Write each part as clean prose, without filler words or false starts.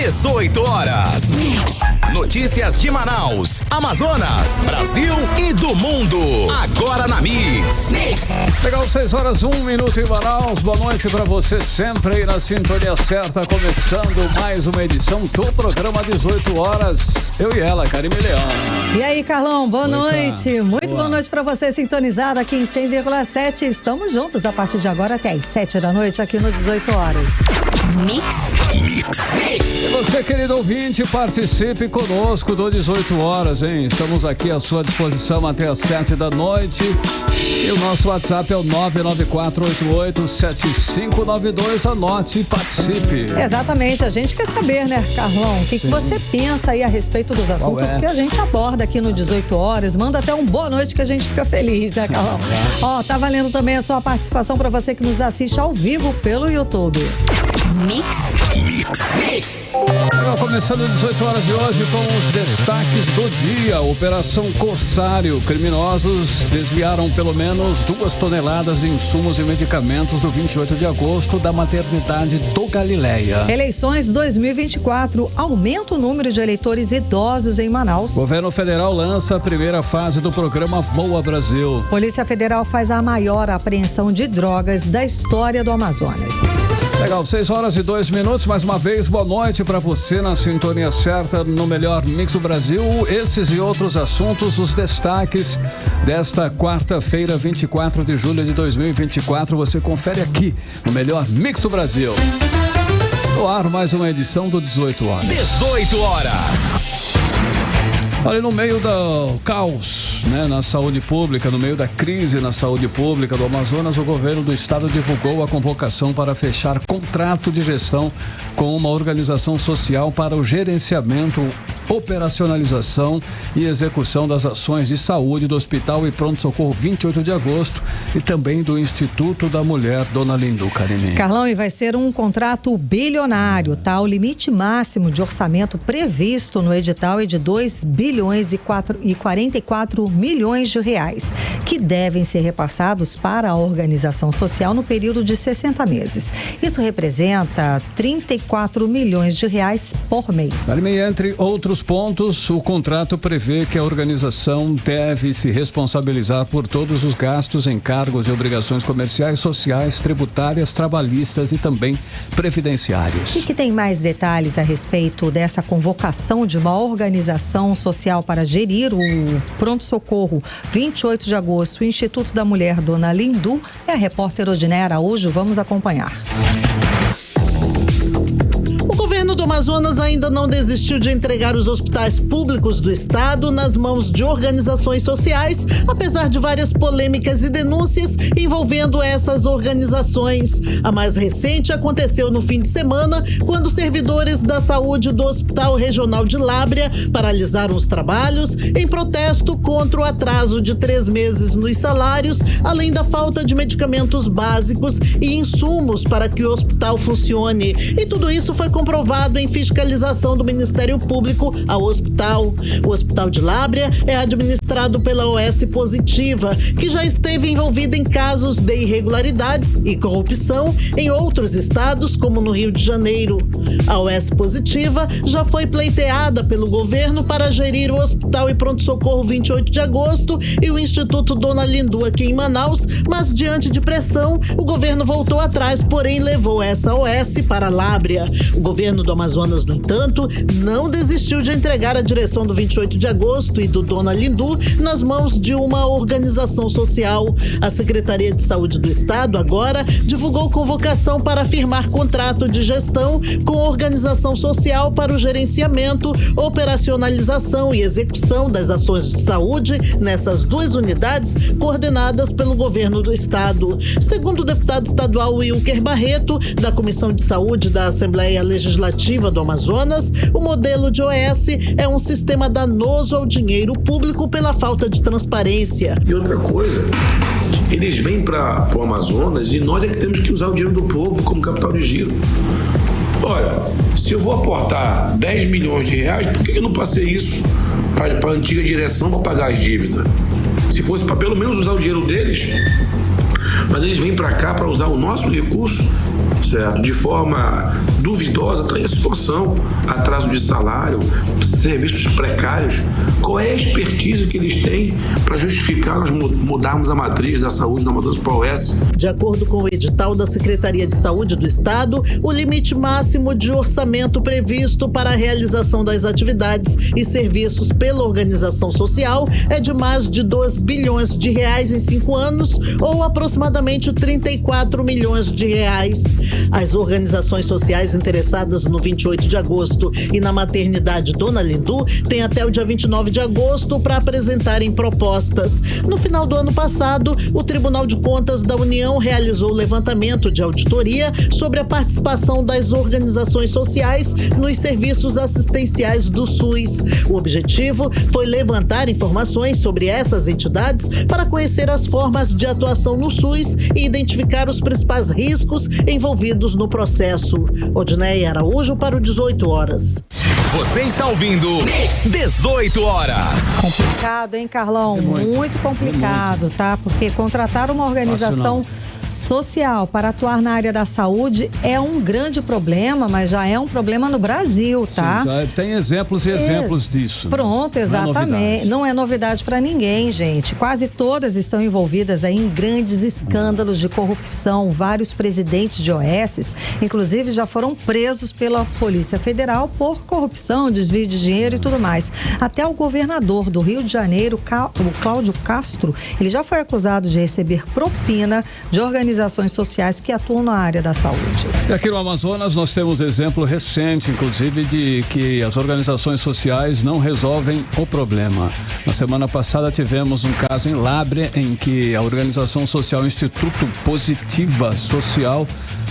18 horas. Notícias de Manaus, Amazonas, Brasil e do mundo. Agora na Mix. Legal, 6 horas, 1 minuto em Manaus. Boa noite pra você sempre aí na sintonia certa. Começando mais uma edição do programa 18 horas. Eu e ela, Karime Leão. E aí, Carlão, boa noite. Muito boa noite pra você sintonizado aqui em 100,7. Estamos juntos a partir de agora até às 7 da noite aqui no 18 horas. E você, querido ouvinte, participe conosco do 18 horas, hein? Estamos aqui à sua disposição até às 7 da noite. E o nosso WhatsApp é o 994887592. Anote e participe. Exatamente, a gente quer saber, né, Carlão? O que você pensa aí a respeito dos assuntos que a gente aborda aqui no 18 horas? Manda até um boa noite que a gente fica feliz, né, Carlão? Ó, tá valendo também a sua participação para você que nos assiste ao vivo pelo YouTube. Mix. Começando 18 horas de hoje com os destaques do dia. Operação Corsário. Criminosos desviaram pelo menos 2 toneladas de insumos e medicamentos do 28 de agosto da maternidade do Galileia. Eleições 2024. Aumenta o número de eleitores idosos em Manaus. Governo Federal lança a primeira fase do programa Voa Brasil. Polícia Federal faz a maior apreensão de drogas da história do Amazonas. Legal, 6 horas e 2 minutos. Mais uma vez, boa noite para você na sintonia certa no melhor mix do Brasil. Esses e outros assuntos, os destaques desta quarta-feira, 24 de julho de 2024. Você confere aqui no melhor mix do Brasil. No ar, mais uma edição do 18 horas. 18 horas. Olha, no meio do caos, né, na saúde pública, no meio da crise na saúde pública do Amazonas, o governo do estado divulgou a convocação para fechar contrato de gestão com uma organização social para o gerenciamento, operacionalização e execução das ações de saúde do Hospital e Pronto-Socorro 28 de agosto e também do Instituto da Mulher Dona Lindu, Karine. Carlão, e vai ser um contrato bilionário, tá? O limite máximo de orçamento previsto no edital é de 2 bilhões e 44 milhões de reais, que devem ser repassados para a organização social no período de 60 meses. Isso representa 34 milhões de reais por mês. Entre outros pontos, o contrato prevê que a organização deve se responsabilizar por todos os gastos, encargos e obrigações comerciais, sociais, tributárias, trabalhistas e também previdenciários. E que tem mais detalhes a respeito dessa convocação de uma organização social para gerir o Pronto-Socorro 28 de agosto, o Instituto da Mulher Dona Lindu, é a repórter Odiné Araújo. Vamos acompanhar. O governo do Amazonas ainda não desistiu de entregar os hospitais públicos do estado nas mãos de organizações sociais, apesar de várias polêmicas e denúncias envolvendo essas organizações. A mais recente aconteceu no fim de semana, quando servidores da saúde do Hospital Regional de Lábrea paralisaram os trabalhos em protesto contra o atraso de 3 meses nos salários, além da falta de medicamentos básicos e insumos para que o hospital funcione. E tudo isso foi comprovado em fiscalização do Ministério Público ao hospital. O Hospital de Lábrea é administrado pela OS Positiva, que já esteve envolvida em casos de irregularidades e corrupção em outros estados, como no Rio de Janeiro. A OS Positiva já foi pleiteada pelo governo para gerir o Hospital e Pronto-Socorro 28 de agosto e o Instituto Dona Lindu aqui em Manaus, mas diante de pressão, o governo voltou atrás, porém levou essa OS para Lábrea. O governo do Amazonas, no entanto, não desistiu de entregar a direção do 28 de agosto e do Dona Lindu nas mãos de uma organização social. A Secretaria de Saúde do Estado agora divulgou convocação para firmar contrato de gestão com a organização social para o gerenciamento, operacionalização e execução das ações de saúde nessas 2 unidades coordenadas pelo governo do estado. Segundo o deputado estadual Wilker Barreto, da Comissão de Saúde da Assembleia Legislativa do Amazonas, o modelo de OS é um sistema danoso ao dinheiro público pela falta de transparência. E outra coisa, eles vêm para o Amazonas e nós é que temos que usar o dinheiro do povo como capital de giro. Olha, se eu vou aportar 10 milhões de reais, por que eu não passei isso para a antiga direção para pagar as dívidas? Se fosse para pelo menos usar o dinheiro deles, mas eles vêm para cá para usar o nosso recurso certo? De forma duvidosa, está aí a situação, atraso de salário, serviços precários. Qual é a expertise que eles têm para justificar nós mudarmos a matriz da saúde do Amazonas para a OS? De acordo com o edital da Secretaria de Saúde do Estado, o limite máximo de orçamento previsto para a realização das atividades e serviços pela organização social é de mais de 2 bilhões de reais em 5 anos, ou aproximadamente 34 milhões de reais. As organizações sociais interessadas no 28 de agosto e na maternidade Dona Lindu têm até o dia 29 de agosto para apresentarem propostas. No final do ano passado, o Tribunal de Contas da União realizou o levantamento de auditoria sobre a participação das organizações sociais nos serviços assistenciais do SUS. O objetivo foi levantar informações sobre essas entidades para conhecer as formas de atuação no SUS e identificar os principais riscos envolvidos no processo. Odneia Araújo para o 18 horas. Você está ouvindo 18 horas. Complicado, hein, Carlão? Muito complicado, tá? Porque contratar uma organização social para atuar na área da saúde é um grande problema, mas já é um problema no Brasil, tá? Sim, já tem exemplos e exemplos disso. Pronto, exatamente. Não é novidade para ninguém, gente. Quase todas estão envolvidas aí em grandes escândalos de corrupção. Vários presidentes de OS, inclusive, já foram presos pela Polícia Federal por corrupção, desvio de dinheiro e tudo mais. Até o governador do Rio de Janeiro, o Cláudio Castro, ele já foi acusado de receber propina de organizações sociais que atuam na área da saúde. E aqui no Amazonas nós temos exemplo recente, inclusive, de que as organizações sociais não resolvem o problema. Na semana passada tivemos um caso em Lábrea em que a organização social Instituto Positiva Social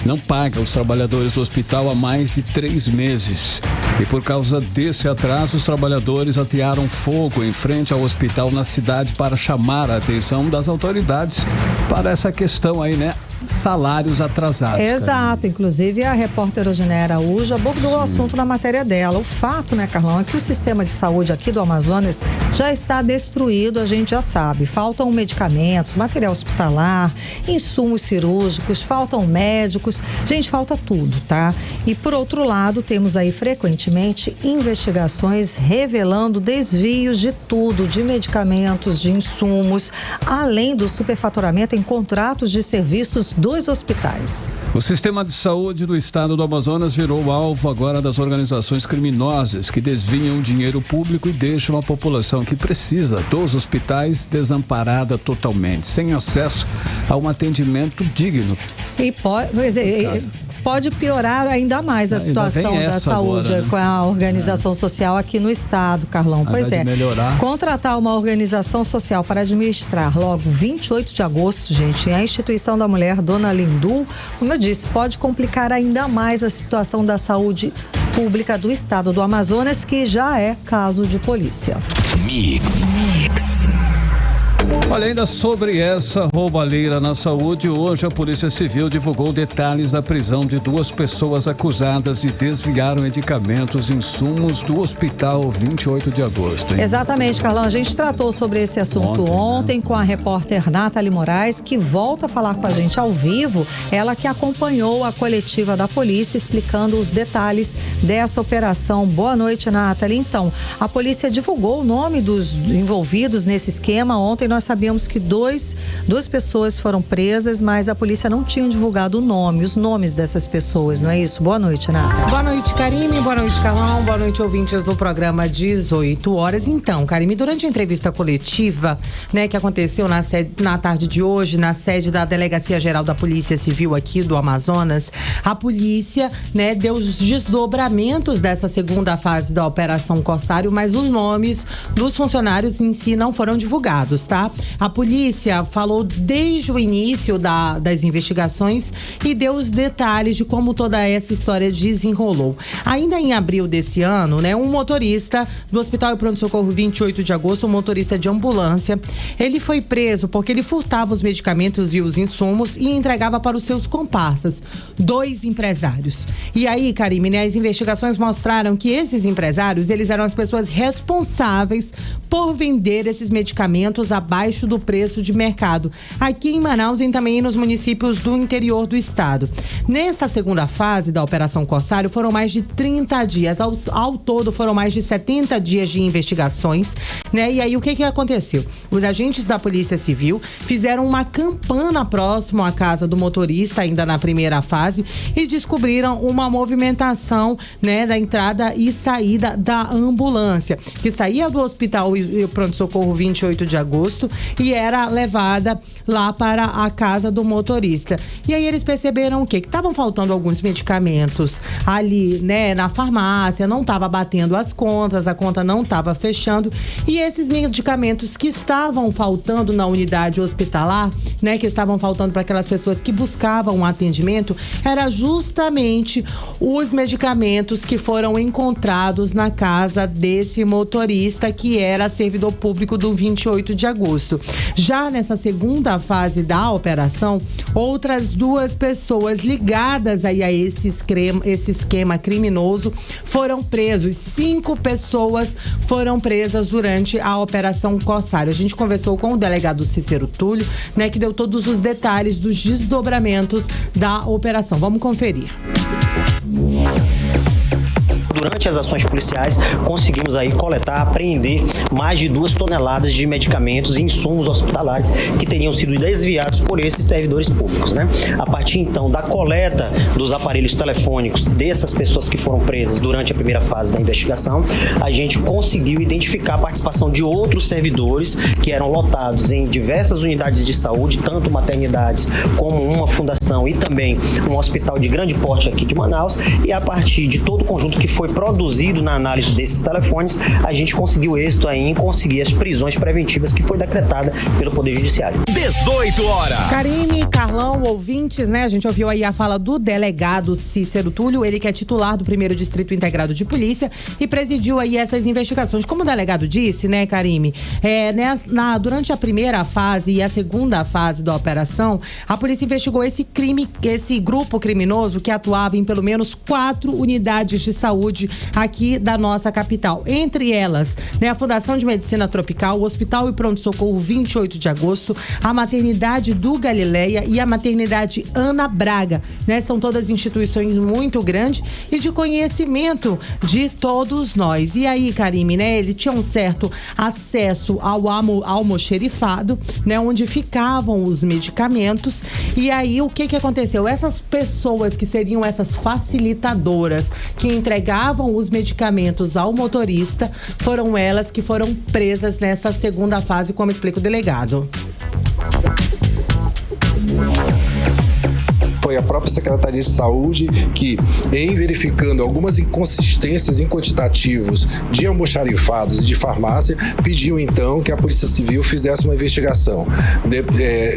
não paga os trabalhadores do hospital há mais de 3 meses. E por causa desse atraso, os trabalhadores atearam fogo em frente ao hospital na cidade para chamar a atenção das autoridades para essa questão aí, né? Salários atrasados. Exato, inclusive a repórter Odneia Araújo abordou o assunto na matéria dela. O fato, né, Carlão, é que o sistema de saúde aqui do Amazonas já está destruído, a gente já sabe. Faltam medicamentos, material hospitalar, insumos cirúrgicos, faltam médicos, gente, falta tudo, tá? E por outro lado, temos aí frequentemente investigações revelando desvios de tudo, de medicamentos, de insumos, além do superfaturamento em contratos de serviços dos hospitais. O sistema de saúde do estado do Amazonas virou alvo agora das organizações criminosas que desviam dinheiro público e deixam a população que precisa dos hospitais desamparada totalmente, sem acesso a um atendimento digno. E pode piorar ainda mais a situação da saúde agora, né? Com a organização social aqui no estado, Carlão. Pois é. Melhorar. Contratar uma organização social para administrar logo 28 de agosto, gente, a instituição da mulher Dona Lindu, como eu disse, pode complicar ainda mais a situação da saúde pública do estado do Amazonas, que já é caso de polícia. Mix. Olha, ainda sobre essa roubalheira na saúde, hoje a Polícia Civil divulgou detalhes da prisão de 2 pessoas acusadas de desviar medicamentos e insumos do Hospital 28 de Agosto. Hein? Exatamente, Carlão. A gente tratou sobre esse assunto ontem com a repórter Nathalie Moraes, que volta a falar com a gente ao vivo. Ela que acompanhou a coletiva da polícia explicando os detalhes dessa operação. Boa noite, Nathalie. Então, a polícia divulgou o nome dos envolvidos nesse esquema. Ontem nós sabíamos que duas pessoas foram presas, mas a polícia não tinha divulgado os nomes dessas pessoas, não é isso? Boa noite, Nathalie. Boa noite, Karime. Boa noite, Carlão. Boa noite, ouvintes do programa 18 horas. Então, Karime, durante a entrevista coletiva, né, que aconteceu na tarde de hoje, na sede da Delegacia Geral da Polícia Civil aqui do Amazonas, a polícia, né, deu os desdobramentos dessa segunda fase da Operação Corsário, mas os nomes dos funcionários em si não foram divulgados, tá? A polícia falou desde o início das investigações e deu os detalhes de como toda essa história desenrolou. Ainda em abril desse ano, né, um motorista do Hospital e Pronto-Socorro 28 de Agosto, um motorista de ambulância, ele foi preso porque ele furtava os medicamentos e os insumos e entregava para os seus comparsas, 2 empresários. E aí, Karime, né, as investigações mostraram que esses empresários, eles eram as pessoas responsáveis por vender esses medicamentos abaixo abaixo do preço de mercado, aqui em Manaus e também nos municípios do interior do estado. Nessa segunda fase da Operação Corsário foram mais de 30 dias, ao todo foram mais de 70 dias de investigações, né? E aí o que aconteceu? Os agentes da Polícia Civil fizeram uma campana próximo à casa do motorista, ainda na primeira fase, e descobriram uma movimentação, né, da entrada e saída da ambulância, que saía do hospital e pronto-socorro 28 de agosto e era levada lá para a casa do motorista. E aí eles perceberam o quê? Que estavam faltando alguns medicamentos ali, né, na farmácia, não estava batendo as contas, a conta não estava fechando, e esses medicamentos que estavam faltando na unidade hospitalar, né, que estavam faltando para aquelas pessoas que buscavam um atendimento, era justamente os medicamentos que foram encontrados na casa desse motorista, que era servidor público do 28 de agosto. Já nessa segunda fase da operação, outras 2 pessoas ligadas aí a esse esquema criminoso foram presos. 5 pessoas foram presas durante a Operação Corsário. A gente conversou com o delegado Cícero Túlio, né, que deu todos os detalhes dos desdobramentos da operação. Vamos conferir. Durante as ações policiais, conseguimos aí coletar, apreender mais de 2 toneladas de medicamentos e insumos hospitalares que teriam sido desviados por esses servidores públicos, né? A partir então da coleta dos aparelhos telefônicos dessas pessoas que foram presas durante a primeira fase da investigação, a gente conseguiu identificar a participação de outros servidores que eram lotados em diversas unidades de saúde, tanto maternidades como uma fundação e também um hospital de grande porte aqui de Manaus, e a partir de todo o conjunto que foi produzido na análise desses telefones, a gente conseguiu êxito aí em conseguir as prisões preventivas que foi decretada pelo Poder Judiciário. 18 horas. Karine, Carlão, ouvintes, né? A gente ouviu aí a fala do delegado Cícero Túlio, ele que é titular do 1º Distrito Integrado de Polícia e presidiu aí essas investigações. Como o delegado disse, né, Karine, durante a primeira fase e a segunda fase da operação, a polícia investigou esse grupo criminoso que atuava em pelo menos 4 unidades de saúde aqui da nossa capital. Entre elas, né, a Fundação de Medicina Tropical, o Hospital e Pronto-Socorro 28 de agosto, a Maternidade do Galileia e a Maternidade Ana Braga, né? São todas instituições muito grandes e de conhecimento de todos nós. E aí, Karime, né? Ele tinha um certo acesso ao almoxerifado, né? Onde ficavam os medicamentos. E aí, o que aconteceu? Essas pessoas que seriam essas facilitadoras que entregavam os medicamentos ao motorista, foram elas que foram presas nessa segunda fase, como explica o delegado. Foi a própria Secretaria de Saúde que, em verificando algumas inconsistências em quantitativos de almoxarifados e de farmácia, pediu então que a Polícia Civil fizesse uma investigação,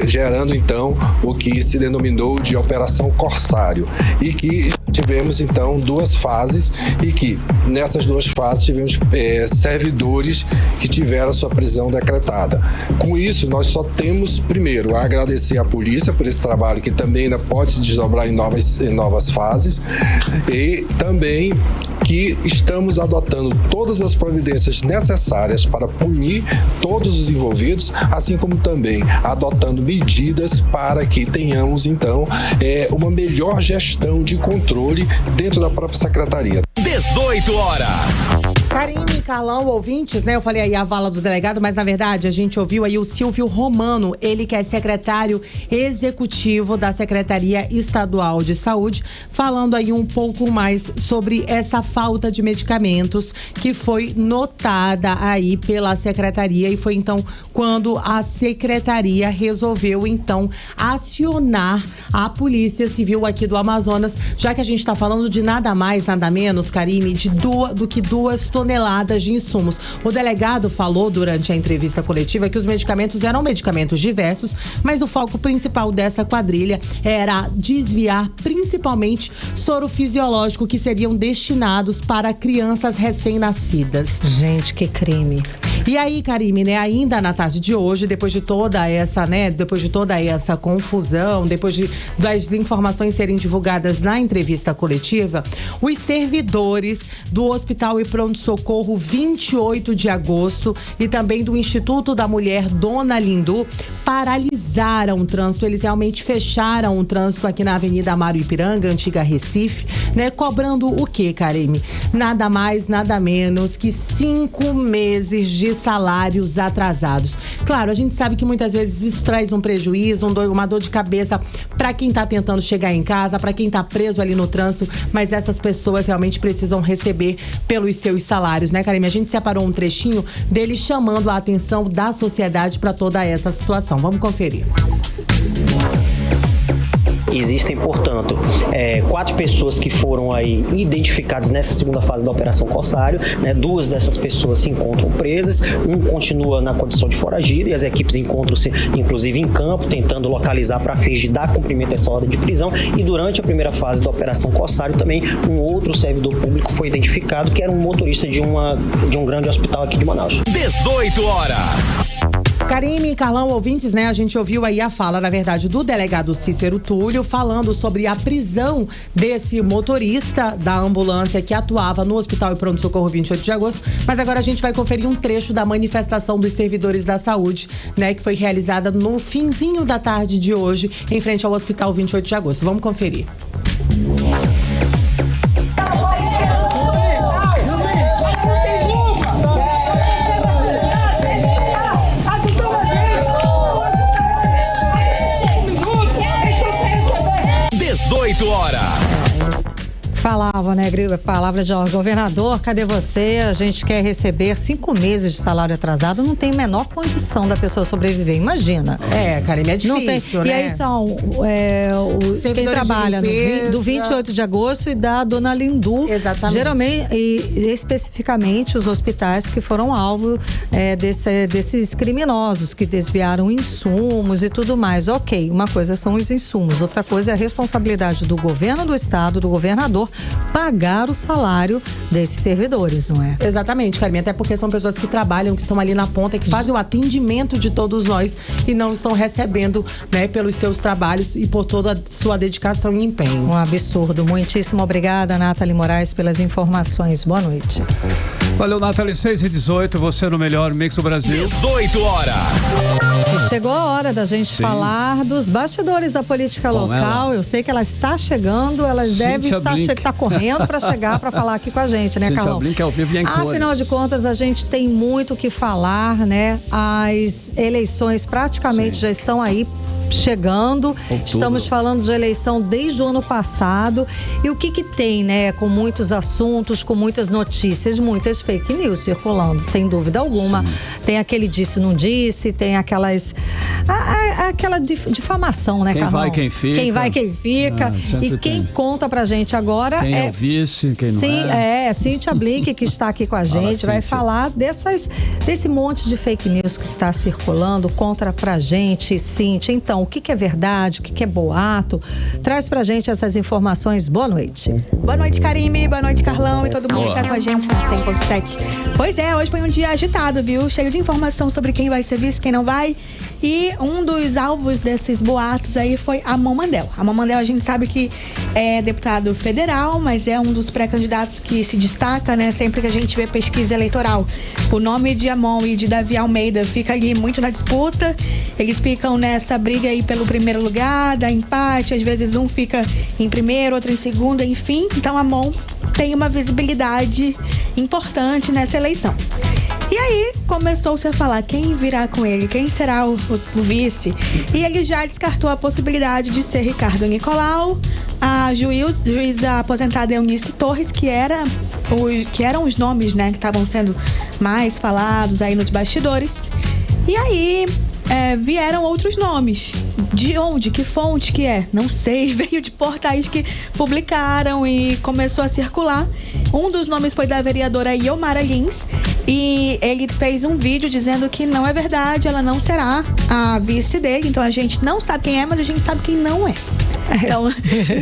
gerando então o que se denominou de Operação Corsário, e que tivemos então 2 fases, e que nessas 2 fases tivemos servidores que tiveram a sua prisão decretada. Com isso, nós só temos, primeiro, a agradecer à polícia por esse trabalho que também ainda pode se desdobrar em novas fases, e também que estamos adotando todas as providências necessárias para punir todos os envolvidos, assim como também adotando medidas para que tenhamos então uma melhor gestão de controle dentro da própria secretaria. 18 horas. Karine, Carlão, ouvintes, né? Eu falei aí a fala do delegado, mas na verdade a gente ouviu aí o Silvio Romano, ele que é secretário executivo da Secretaria Estadual de Saúde, falando aí um pouco mais sobre essa falta de medicamentos que foi notada aí pela secretaria, e foi então quando a secretaria resolveu então acionar a Polícia Civil aqui do Amazonas, já que a gente está falando de nada mais, nada menos, Karine, do que 2 toneladas de insumos. O delegado falou durante a entrevista coletiva que os medicamentos eram medicamentos diversos, mas o foco principal dessa quadrilha era desviar principalmente soro fisiológico que seriam destinados para crianças recém-nascidas. Gente, que crime. E aí, Karime, né, ainda na tarde de hoje, depois de toda essa confusão, depois das informações serem divulgadas na entrevista coletiva, os servidores do Hospital e Pronto-Socorro 28 de agosto e também do Instituto da Mulher Dona Lindu paralisaram o trânsito. Eles realmente fecharam o trânsito aqui na Avenida Amaro Ipiranga, antiga Recife, né? Cobrando o quê, Karime? Nada mais, nada menos que 5 meses de salários atrasados. Claro, a gente sabe que muitas vezes isso traz um prejuízo, uma dor de cabeça para quem tá tentando chegar em casa, para quem tá preso ali no trânsito, mas essas pessoas realmente precisam receber pelos seus salários, né, Karime? A gente separou um trechinho dele chamando a atenção da sociedade para toda essa situação. Vamos conferir. Existem, portanto, 4 pessoas que foram aí identificadas nessa segunda fase da Operação Corsário, né? 2 dessas pessoas se encontram presas, um continua na condição de foragido e as equipes encontram-se, inclusive, em campo, tentando localizar para fins de dar cumprimento a essa ordem de prisão. E durante a primeira fase da Operação Corsário também, um outro servidor público foi identificado, que era um motorista de um grande hospital aqui de Manaus. 18 horas. Karime e Carlão, ouvintes, né? A gente ouviu aí a fala, na verdade, do delegado Cícero Túlio, falando sobre a prisão desse motorista da ambulância que atuava no Hospital e Pronto-Socorro 28 de agosto. Mas agora a gente vai conferir um trecho da manifestação dos servidores da saúde, né? Que foi realizada no finzinho da tarde de hoje, em frente ao Hospital 28 de agosto. Vamos conferir. 18 horas. Falava, né, palavra de governador, cadê você? A gente quer receber 5 meses de salário atrasado, não tem a menor condição da pessoa sobreviver, imagina. Karime, é difícil, né? E aí são quem trabalha do 28 de agosto e da Dona Lindu. Exatamente. Geralmente, e especificamente os hospitais que foram alvo desses criminosos que desviaram insumos e tudo mais. Ok, uma coisa são os insumos, outra coisa é a responsabilidade do governo do estado, do governador, pagar o salário desses servidores, não é? Exatamente, Karime, até porque são pessoas que trabalham, que estão ali na ponta, que fazem o atendimento de todos nós e não estão recebendo, né, pelos seus trabalhos e por toda a sua dedicação e empenho. Um absurdo. Muitíssimo obrigada, Nathalie Moraes, pelas informações. Boa noite. Valeu, Nathalie. 6h18, você no melhor mix do Brasil. 18 horas. E chegou a hora da gente falar dos bastidores da política local. Eu sei que ela está chegando, elas devem estar correndo para chegar para falar aqui com a gente, né, Carlão? Blink ao vivo e em cores. Afinal de contas, a gente tem muito o que falar, né? As eleições praticamente já estão aí chegando. Outubro. Estamos falando de eleição desde o ano passado. E o que tem, né? Com muitos assuntos, com muitas notícias, muitas fake news circulando, sem dúvida alguma. Sim. Tem aquele disse, não disse, tem aquela difamação, né, Carlão? Quem vai, quem fica. Quem vai, quem fica. E quem conta pra gente agora quem é o vice, quem não é. Cíntia Blink, que está aqui com a gente, vai falar desse monte de fake news que está circulando. Conta pra gente, Cíntia. Então, o que é verdade, o que é boato? Traz pra gente essas informações. Boa noite. Boa noite, Karime. Boa noite, Carlão e todo mundo que tá com a gente na 100.7. Pois é, hoje foi um dia agitado, viu? Cheio de informação sobre quem vai ser vice, quem não vai. E um dos alvos desses boatos aí foi Amon Mandel. Amon Mandel, a gente sabe que é deputado federal, mas é um dos pré-candidatos que se destaca, né? Sempre que a gente vê pesquisa eleitoral. O nome de Amon e de Davi Almeida fica ali muito na disputa. Eles ficam nessa briga aí pelo primeiro lugar, dá empate, às vezes um fica em primeiro, outro em segundo, enfim. Então Amon tem uma visibilidade importante nessa eleição. E aí começou-se a falar quem virá com ele, quem será o vice. E ele já descartou a possibilidade de ser Ricardo Nicolau, a juíza aposentada Eunice Torres, que eram os nomes, né, que estavam sendo mais falados aí nos bastidores. E aí vieram outros nomes. De onde? Que fonte que é? Não sei. Veio de portais que publicaram e começou a circular. Um dos nomes foi da vereadora Iomara Lins. E ele fez um vídeo dizendo que não é verdade, ela não será a vice dele. Então a gente não sabe quem é, mas a gente sabe quem não é. Então,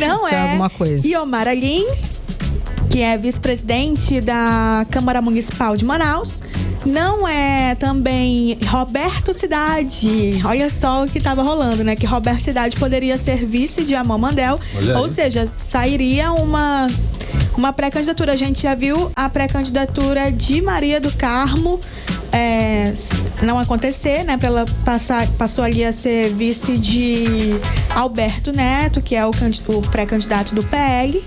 não é alguma coisa. Iomara Lins, que é vice-presidente da Câmara Municipal de Manaus. Não é também Roberto Cidade. Olha só o que estava rolando, né? Que Roberto Cidade poderia ser vice de Amon Mandel. Ou seja, sairia uma pré-candidatura. A gente já viu a pré-candidatura de Maria do Carmo não acontecer, né? Ela passou ali a ser vice de Alberto Neto, que é o pré-candidato do PL.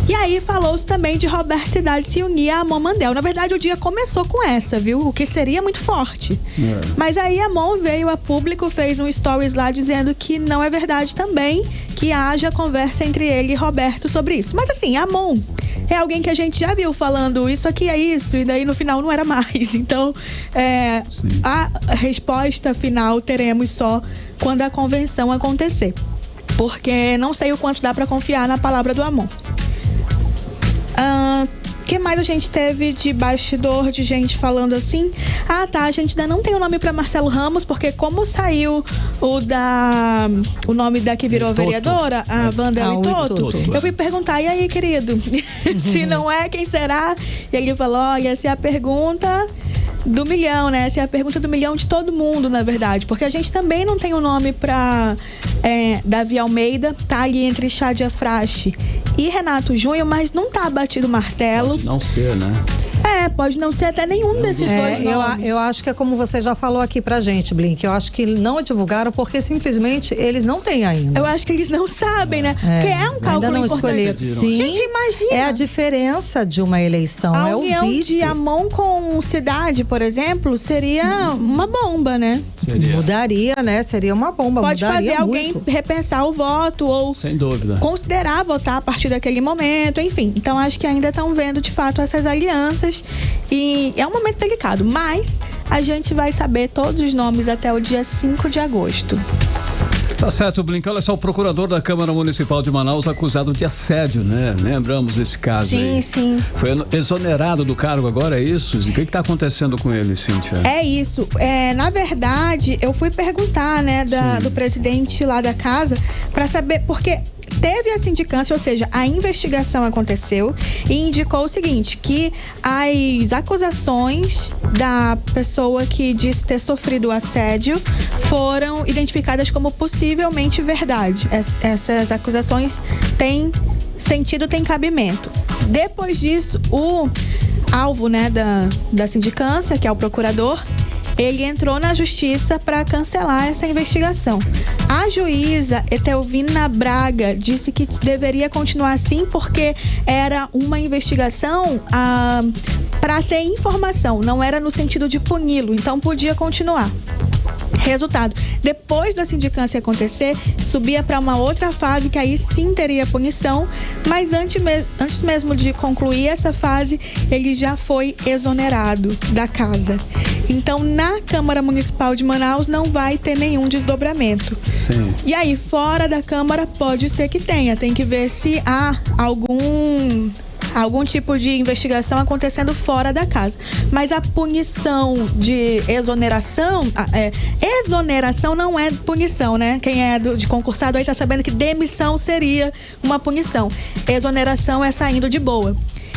E aí falou-se também de Roberto Cidade se unir a Amon Mandel. Na verdade, o dia começou com essa, viu? O que seria muito forte. Mas aí Amon veio a público, fez um stories lá dizendo que não é verdade também, que haja conversa entre ele e Roberto sobre isso. Mas assim, Amon é alguém que a gente já viu falando isso aqui é isso, e daí no final não era mais. Então, a resposta final teremos só quando a convenção acontecer. Porque não sei o quanto dá pra confiar na palavra do Amon. O que mais a gente teve de bastidor, de gente falando assim? A gente ainda não tem o nome para Marcelo Ramos, porque como saiu o nome da que virou vereadora, a Wanda Litoto, eu fui perguntar, e aí, querido? Se não é, quem será? E ele falou, olha, essa é a pergunta do milhão, né? Essa é a pergunta do milhão de todo mundo, na verdade. Porque a gente também não tem o nome para Davi Almeida, tá ali entre Chádia Frache e Renato Júnior, mas não tá batido o martelo. Pode não ser, né? Pode não ser até nenhum desses dois nomes. Eu acho que é como você já falou aqui pra gente, Blink. Eu acho que não divulgaram porque simplesmente eles não têm ainda. Eu acho que eles não sabem, né? Porque é um cálculo ainda não importante. Sim, gente, imagina. É a diferença de uma eleição. A é união o vice. de Amon com Cidade, por exemplo, seria uma bomba, né? Mudaria, né? Seria uma bomba. Pode mudaria fazer alguém muito. repensar o voto ou sem dúvida considerar votar a partir daquele momento, enfim. Então acho que ainda estão vendo de fato essas alianças e é um momento delicado, mas a gente vai saber todos os nomes até o dia 5 de agosto. Tá certo, Blink. Olha só, o procurador da Câmara Municipal de Manaus acusado de assédio, né? Lembramos desse caso aí. Sim. Foi exonerado do cargo agora, é isso? E o que está acontecendo com ele, Cíntia? É isso. Na verdade, eu fui perguntar, né, do presidente lá da casa para saber, porque teve a sindicância, ou seja, a investigação aconteceu e indicou o seguinte, que as acusações da pessoa que disse ter sofrido o assédio foram identificadas como possivelmente verdade. Essas acusações têm sentido, têm cabimento. Depois disso, o alvo, né, da sindicância, que é o procurador, ele entrou na justiça para cancelar essa investigação. A juíza Etelvina Braga disse que deveria continuar assim porque era uma investigação para ter informação, não era no sentido de puni-lo, então podia continuar. Resultado, depois da sindicância acontecer, subia para uma outra fase que aí sim teria punição, mas antes mesmo de concluir essa fase, ele já foi exonerado da casa. Então, na Câmara Municipal de Manaus não vai ter nenhum desdobramento. Sim. E aí, fora da Câmara, pode ser que tenha. Tem que ver se há algum tipo de investigação acontecendo fora da casa. Mas a punição de exoneração, exoneração não é punição, né? Quem é de concursado aí tá sabendo que demissão seria uma punição. Exoneração é saindo de boa.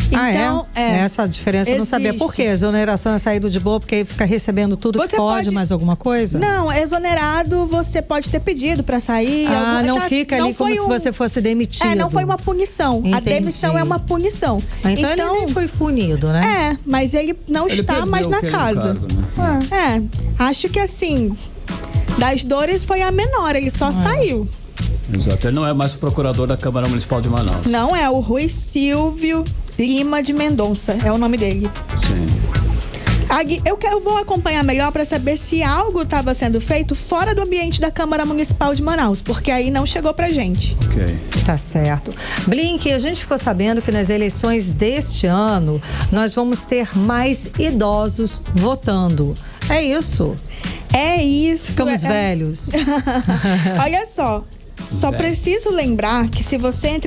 Então, essa diferença eu não sabia. Por quê? Exoneração é saído de boa porque fica recebendo tudo que pode, mais alguma coisa? Não, exonerado você pode ter pedido pra sair. Não fica ali como se você fosse demitido. Não foi uma punição. Entendi. A demissão é uma punição. Então ele nem foi punido, né? Mas ele não está mais na casa. Cargo, né? Acho que assim, das dores foi a menor, ele só saiu. Exato, ele não é mais o procurador da Câmara Municipal de Manaus. Não é, o Rui Silvio Lima de Mendonça, é o nome dele. Sim. Eu vou acompanhar melhor para saber se algo estava sendo feito fora do ambiente da Câmara Municipal de Manaus, porque aí não chegou pra gente. Ok. Tá certo. Blink, a gente ficou sabendo que nas eleições deste ano nós vamos ter mais idosos votando. É isso? É isso. Ficamos velhos. Olha só. Só preciso lembrar que se você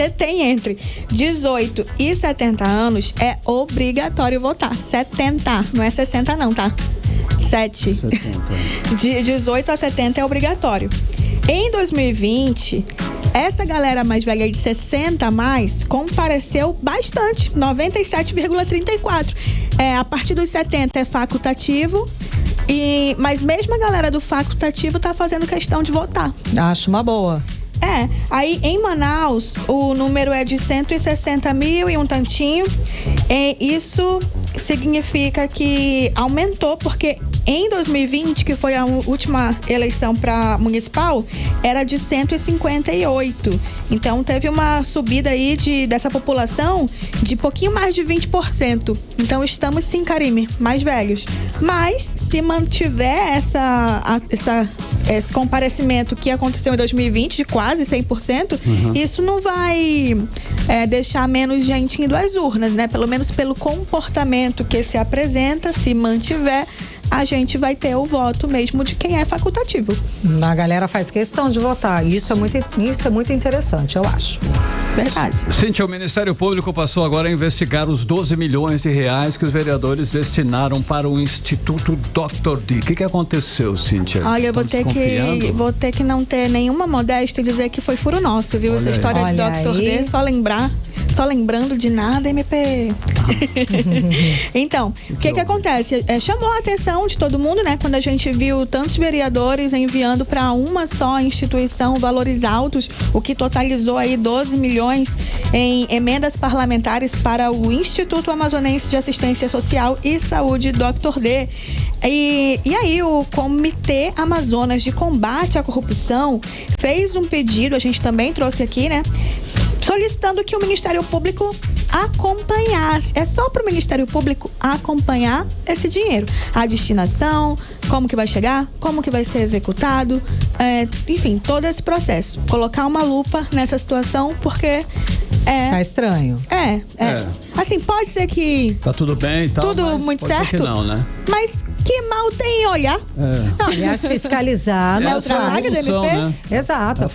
tem entre 18 e 70 anos, é obrigatório votar. 70, não é 60 não, tá? 70. De 18 a 70 é obrigatório. Em 2020, Essa galera mais velha de 60 a mais compareceu bastante, 97,34. A partir dos 70 é facultativo, mas mesmo a galera do facultativo tá fazendo questão de votar. Acho uma boa. Aí em Manaus o número é de 160 mil e um tantinho. Isso significa que aumentou, porque em 2020, que foi a última eleição para municipal, era de 158. Então teve uma subida aí dessa população de pouquinho mais de 20%. Então estamos sim, Karime, mais velhos. Mas se mantiver esse comparecimento que aconteceu em 2020, de quase 100%, isso não vai deixar menos gente indo às urnas, né? Pelo menos pelo comportamento que se apresenta, se mantiver, a gente vai ter o voto mesmo de quem é facultativo. A galera faz questão de votar. Isso é muito interessante, eu acho. Verdade. Cíntia, o Ministério Público passou agora a investigar os 12 milhões de reais que os vereadores destinaram para o Instituto Dr. D. O que aconteceu, Cíntia? Olha, eu vou ter que não ter nenhuma modéstia e dizer que foi furo nosso, viu? Essa história de Dr. D, só lembrando de nada, MP. Então, o que acontece? Chamou a atenção de todo mundo, né? Quando a gente viu tantos vereadores enviando para uma só instituição valores altos, o que totalizou aí 12 milhões em emendas parlamentares para o Instituto Amazonense de Assistência Social e Saúde, Dr. D. E aí o Comitê Amazonas de Combate à Corrupção fez um pedido, a gente também trouxe aqui, né? Solicitando que o Ministério Público acompanhasse. É só para o Ministério Público acompanhar esse dinheiro. A destinação, como que vai chegar, como que vai ser executado, enfim, todo esse processo. Colocar uma lupa nessa situação, porque tá estranho. Assim, pode ser que tá tudo bem e tal, tudo muito pode certo, ser que não, né? Mas que mal tem em olhar. Não, aliás, fiscalizar é o trabalho da MP. Né? Exato, a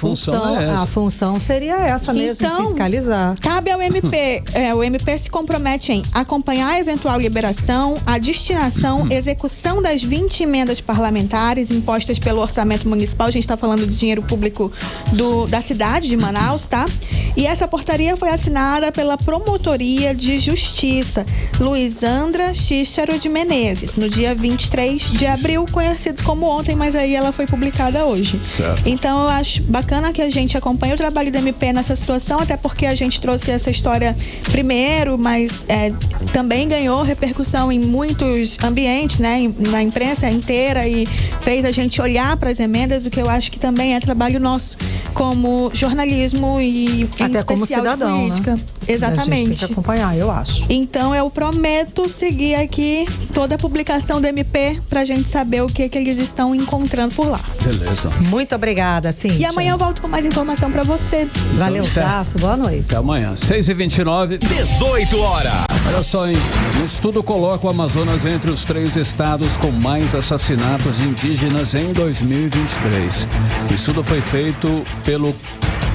função seria essa mesmo, então, fiscalizar. Cabe ao MP, o MP se compromete em acompanhar a eventual liberação, a destinação, execução das 20 emendas parlamentares impostas pelo orçamento municipal. A gente está falando de dinheiro público da cidade de Manaus, tá? E essa portaria foi assinada pela Promotoria de Justiça Luizandra Xícharo de Menezes, no dia 23 de abril, conhecido como ontem, mas aí ela foi publicada hoje. Certo. Então eu acho bacana que a gente acompanhe o trabalho do MP nessa situação, até porque a gente trouxe essa história primeiro, mas também ganhou repercussão em muitos ambientes, né? Na imprensa inteira, e fez a gente olhar para as emendas, o que eu acho que também é trabalho nosso como jornalismo e até como cidadão, política. Né? Exatamente. A gente tem que acompanhar, eu acho. Então eu prometo seguir aqui toda a publicação do MP pra gente saber o que eles estão encontrando por lá. Beleza. Muito obrigada, Cíntia. E amanhã eu volto com mais informação pra você. Valeu, Sasso. Boa noite. Até amanhã. 6h29. 18 horas. Olha só, hein? Um estudo coloca o Amazonas entre os 3 estados com mais assassinatos indígenas em 2023. O estudo foi feito pelo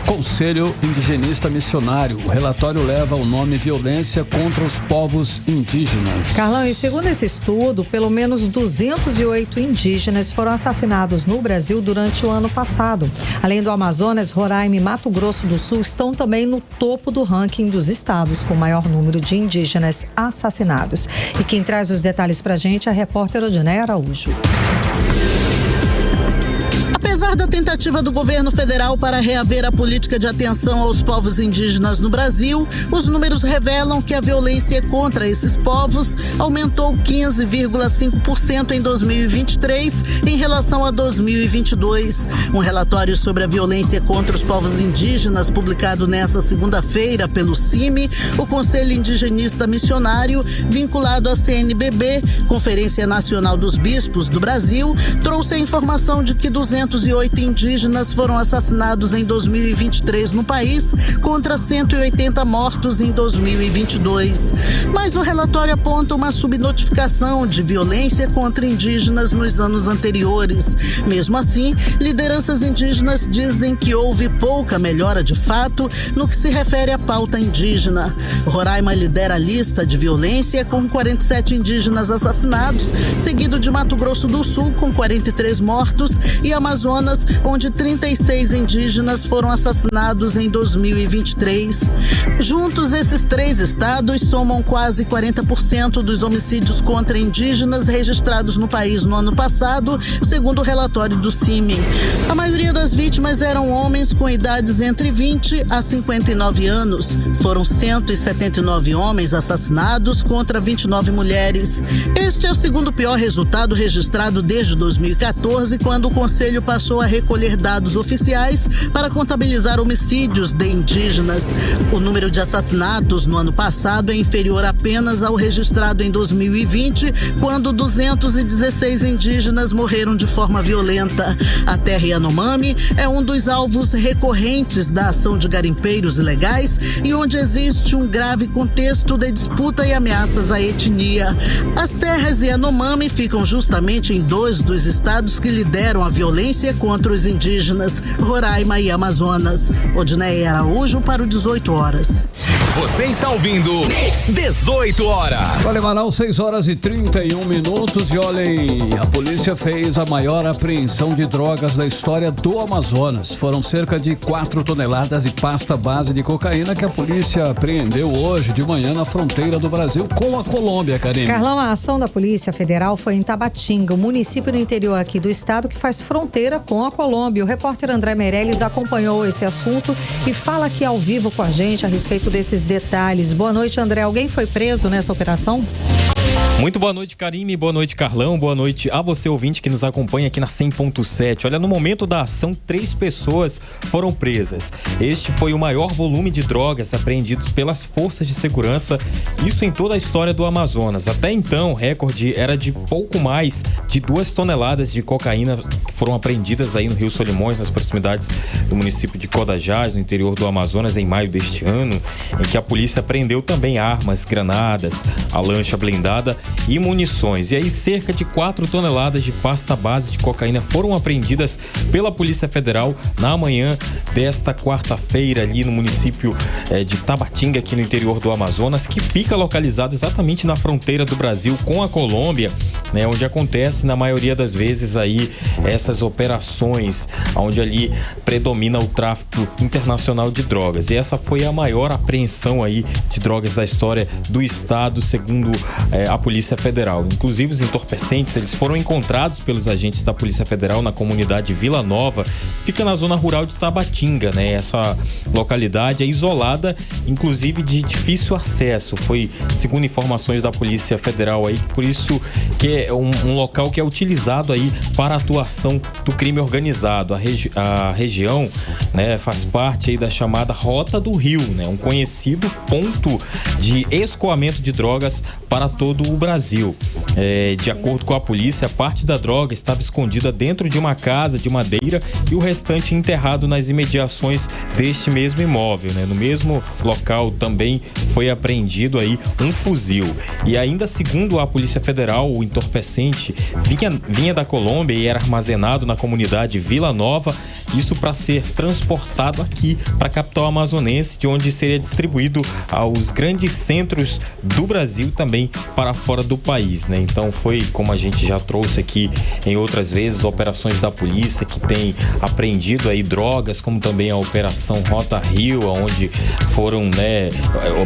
Conselho Indigenista Missionário. O relatório leva o nome Violência contra os Povos Indígenas. Carlão, e segundo esse estudo, pelo menos 208 indígenas foram assassinados no Brasil durante o ano passado. Além do Amazonas, Roraima e Mato Grosso do Sul estão também no topo do ranking dos estados com maior número de indígenas assassinados. E quem traz os detalhes pra gente é a repórter Odineia Araújo. Apesar da tentativa do governo federal para reaver a política de atenção aos povos indígenas no Brasil, os números revelam que a violência contra esses povos aumentou 15,5% em 2023 em relação a 2022. Um relatório sobre a violência contra os povos indígenas, publicado nesta segunda-feira pelo CIMI, o Conselho Indigenista Missionário, vinculado à CNBB, Conferência Nacional dos Bispos do Brasil, trouxe a informação de que 208 indígenas foram assassinados em 2023 no país, contra 180 mortos em 2022. Mas o relatório aponta uma subnotificação de violência contra indígenas nos anos anteriores. Mesmo assim, lideranças indígenas dizem que houve pouca melhora de fato no que se refere à pauta indígena. Roraima lidera a lista de violência com 47 indígenas assassinados, seguido de Mato Grosso do Sul com 43 mortos e Amazonas Amazonas, onde 36 indígenas foram assassinados em 2023. Juntos, esses 3 estados somam quase 40% dos homicídios contra indígenas registrados no país no ano passado, segundo o relatório do CIMI. A maioria das vítimas eram homens com idades entre 20 a 59 anos. Foram 179 homens assassinados contra 29 mulheres. Este é o segundo pior resultado registrado desde 2014, quando o Conselho passou a recolher dados oficiais para contabilizar homicídios de indígenas. O número de assassinatos no ano passado é inferior apenas ao registrado em 2020, quando 216 indígenas morreram de forma violenta. A terra Yanomami é um dos alvos recorrentes da ação de garimpeiros ilegais e onde existe um grave contexto de disputa e ameaças à etnia. As terras Yanomami ficam justamente em 2 dos estados que lideram a violência contra os indígenas, Roraima e Amazonas. Odneia Araújo para o 18 horas. Você está ouvindo 18 horas. Olha, Manaus, 6h31. E olhem, a polícia fez a maior apreensão de drogas da história do Amazonas. Foram cerca de 4 toneladas de pasta base de cocaína que a polícia apreendeu hoje de manhã na fronteira do Brasil com a Colômbia, Karine. Carlão, a ação da Polícia Federal foi em Tabatinga, um município no interior aqui do estado que faz fronteira com a Colômbia. O repórter André Meirelles acompanhou esse assunto e fala aqui ao vivo com a gente a respeito desses detalhes. Boa noite, André. Alguém foi preso nessa operação? Muito boa noite, Karime. Boa noite, Carlão. Boa noite a você, ouvinte, que nos acompanha aqui na 100.7. Olha, no momento da ação, 3 pessoas foram presas. Este foi o maior volume de drogas apreendidos pelas forças de segurança, isso em toda a história do Amazonas. Até então, o recorde era de pouco mais de 2 toneladas de cocaína que foram apreendidas aí no Rio Solimões, nas proximidades do município de Codajás, no interior do Amazonas, em maio deste ano, em que a polícia apreendeu também armas, granadas, a lancha blindada e munições. E aí cerca de 4 toneladas de pasta base de cocaína foram apreendidas pela Polícia Federal na manhã desta quarta-feira ali no município de Tabatinga, aqui no interior do Amazonas, que fica localizado exatamente na fronteira do Brasil com a Colômbia, né, onde acontece na maioria das vezes aí essas operações, onde ali predomina o tráfico internacional de drogas. E essa foi a maior apreensão aí de drogas da história do estado, segundo a Polícia Federal. Inclusive, os entorpecentes, eles foram encontrados pelos agentes da Polícia Federal na comunidade Vila Nova, que fica na zona rural de Tabatinga, né? Essa localidade é isolada, inclusive de difícil acesso. Foi, segundo informações da Polícia Federal aí, por isso que é um local que é utilizado aí para a atuação do crime organizado. A região, né, faz parte aí da chamada Rota do Rio, né? Um conhecido ponto de escoamento de drogas para todo o Brasil. De acordo com a polícia, parte da droga estava escondida dentro de uma casa de madeira e o restante enterrado nas imediações deste mesmo imóvel, né? No mesmo local também foi apreendido aí um fuzil. E ainda segundo a Polícia Federal, o entorpecente vinha da Colômbia e era armazenado na comunidade Vila Nova, isso para ser transportado aqui para a capital amazonense, de onde seria distribuído aos grandes centros do Brasil, também para fora do país, né? Então foi, como a gente já trouxe aqui em outras vezes, operações da polícia que tem apreendido aí drogas, como também a Operação Rota Rio, onde foram, né,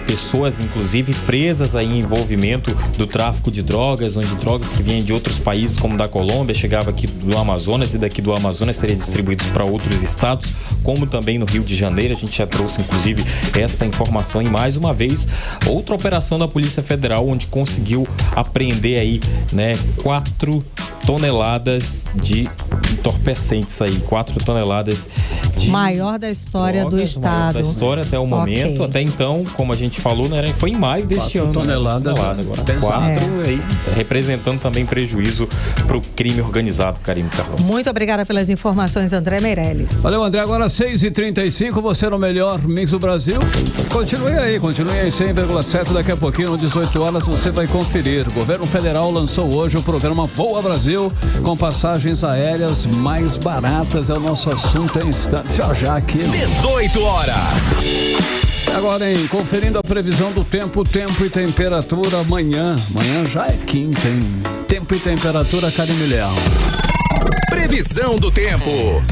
pessoas inclusive presas aí em envolvimento do tráfico de drogas, onde drogas que vinham de outros países, como da Colômbia, chegava aqui do Amazonas e daqui do Amazonas seria distribuídos para outros estados, como também no Rio de Janeiro. A gente já trouxe inclusive esta informação e mais uma vez outra operação da Polícia Federal, onde conseguiu apreender aí, né, 4 toneladas de entorpecentes aí, 4 toneladas de maior da história drogas, do estado. Maior da história até o momento. Até então, como a gente falou, né, foi em maio deste ano. 4 toneladas, agora 4 aí, representando também prejuízo para o crime organizado, Karime Carlão. Muito obrigada pelas informações, André Meirelles. Valeu, André. Agora 6h35, você no melhor Mix do Brasil. Continue aí 100,7. Daqui a pouquinho, às 18 horas, você vai conferir. O governo federal lançou hoje o programa Voa Brasil, com passagens aéreas mais baratas. É o nosso assunto em instantes. Já aqui. 18 horas. Agora, conferindo a previsão do tempo e temperatura amanhã. Amanhã já é quinta, hein? Tempo e temperatura, Karime Leal. Previsão do tempo.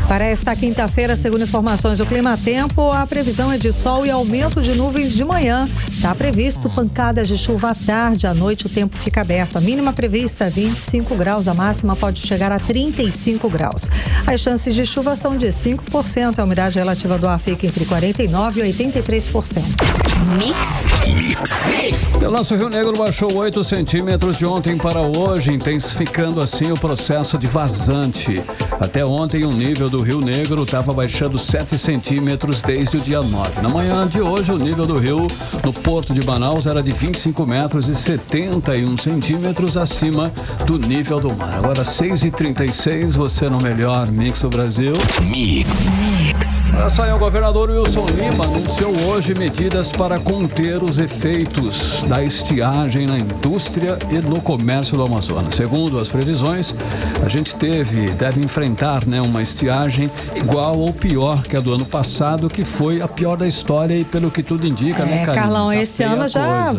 Para esta quinta-feira, segundo informações do Climatempo, a previsão é de sol e aumento de nuvens de manhã. Está previsto pancadas de chuva à tarde. À noite o tempo fica aberto. A mínima prevista 25 graus, a máxima pode chegar a 35 graus. As chances de chuva são de 5%. A umidade relativa do ar fica entre 49% e 83%. Mix. O nosso Rio Negro baixou 8 centímetros de ontem para hoje, intensificando assim o processo de vazante. Até ontem o nível do Rio Negro estava baixando 7 centímetros desde o dia 9. Na manhã de hoje o nível do rio no Porto de Manaus era de 25 metros e 71 centímetros acima do nível do mar. Agora 6h36, você no melhor Mix do Brasil. Mix. Olha só, o governador Wilson Lima anunciou hoje medidas para conter os efeitos da estiagem na indústria e no comércio do Amazonas. Segundo as previsões, a gente deve enfrentar, uma estiagem igual ou pior que a do ano passado, que foi a pior da história e pelo que tudo indica, né, Karine? Carlão, esse ano já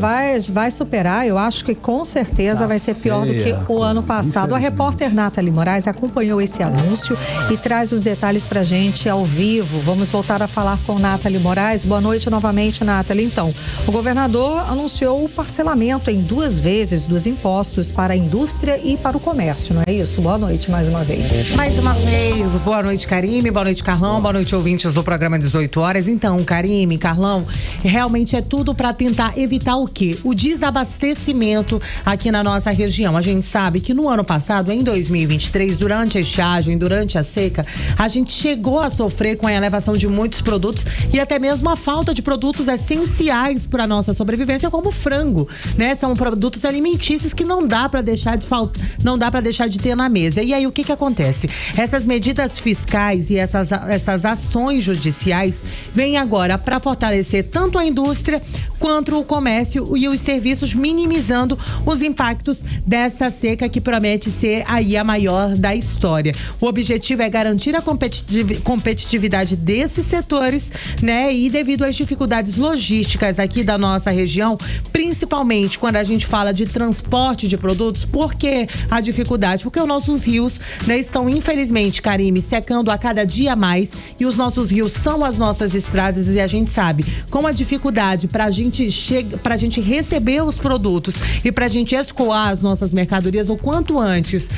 vai superar, eu acho que com certeza vai ser pior do que o ano passado. A repórter Nathalie Moraes acompanhou esse anúncio e traz os detalhes pra gente ao vivo. Vamos voltar a falar com Nathalie Moraes. Boa noite novamente, Nathalie. Então, o governador anunciou o parcelamento em 2 vezes dos impostos para a indústria e para o comércio, não é isso? Boa noite mais uma vez. Mais uma vez, boa noite, Karime, boa noite, Carlão, boa noite, ouvintes do programa 18 horas. Então, Karime, Carlão, realmente é tudo para tentar evitar o quê? O desabastecimento aqui na nossa região. A gente sabe que no ano passado, em 2023, durante a estiagem, durante a seca, a gente chegou a sofrer com a elevação de muitos produtos e até mesmo a falta de produtos essenciais para a nossa sobrevivência, como frango, né? São produtos alimentícios que não dá para deixar de ter na mesa. E aí o que acontece? Essas medidas fiscais e essas ações judiciais vêm agora para fortalecer tanto a indústria quanto o comércio e os serviços, minimizando os impactos dessa seca que promete ser aí a maior da história. O objetivo é garantir a competitividade desses setores, né? E devido às dificuldades logísticas aqui da nossa região, principalmente quando a gente fala de transporte de produtos, por que a dificuldade? Porque os nossos rios, né, estão infelizmente, Karime, secando a cada dia mais, e os nossos rios são as nossas estradas, e a gente sabe com a dificuldade pra gente receber os produtos e pra gente escoar as nossas mercadorias o quanto antes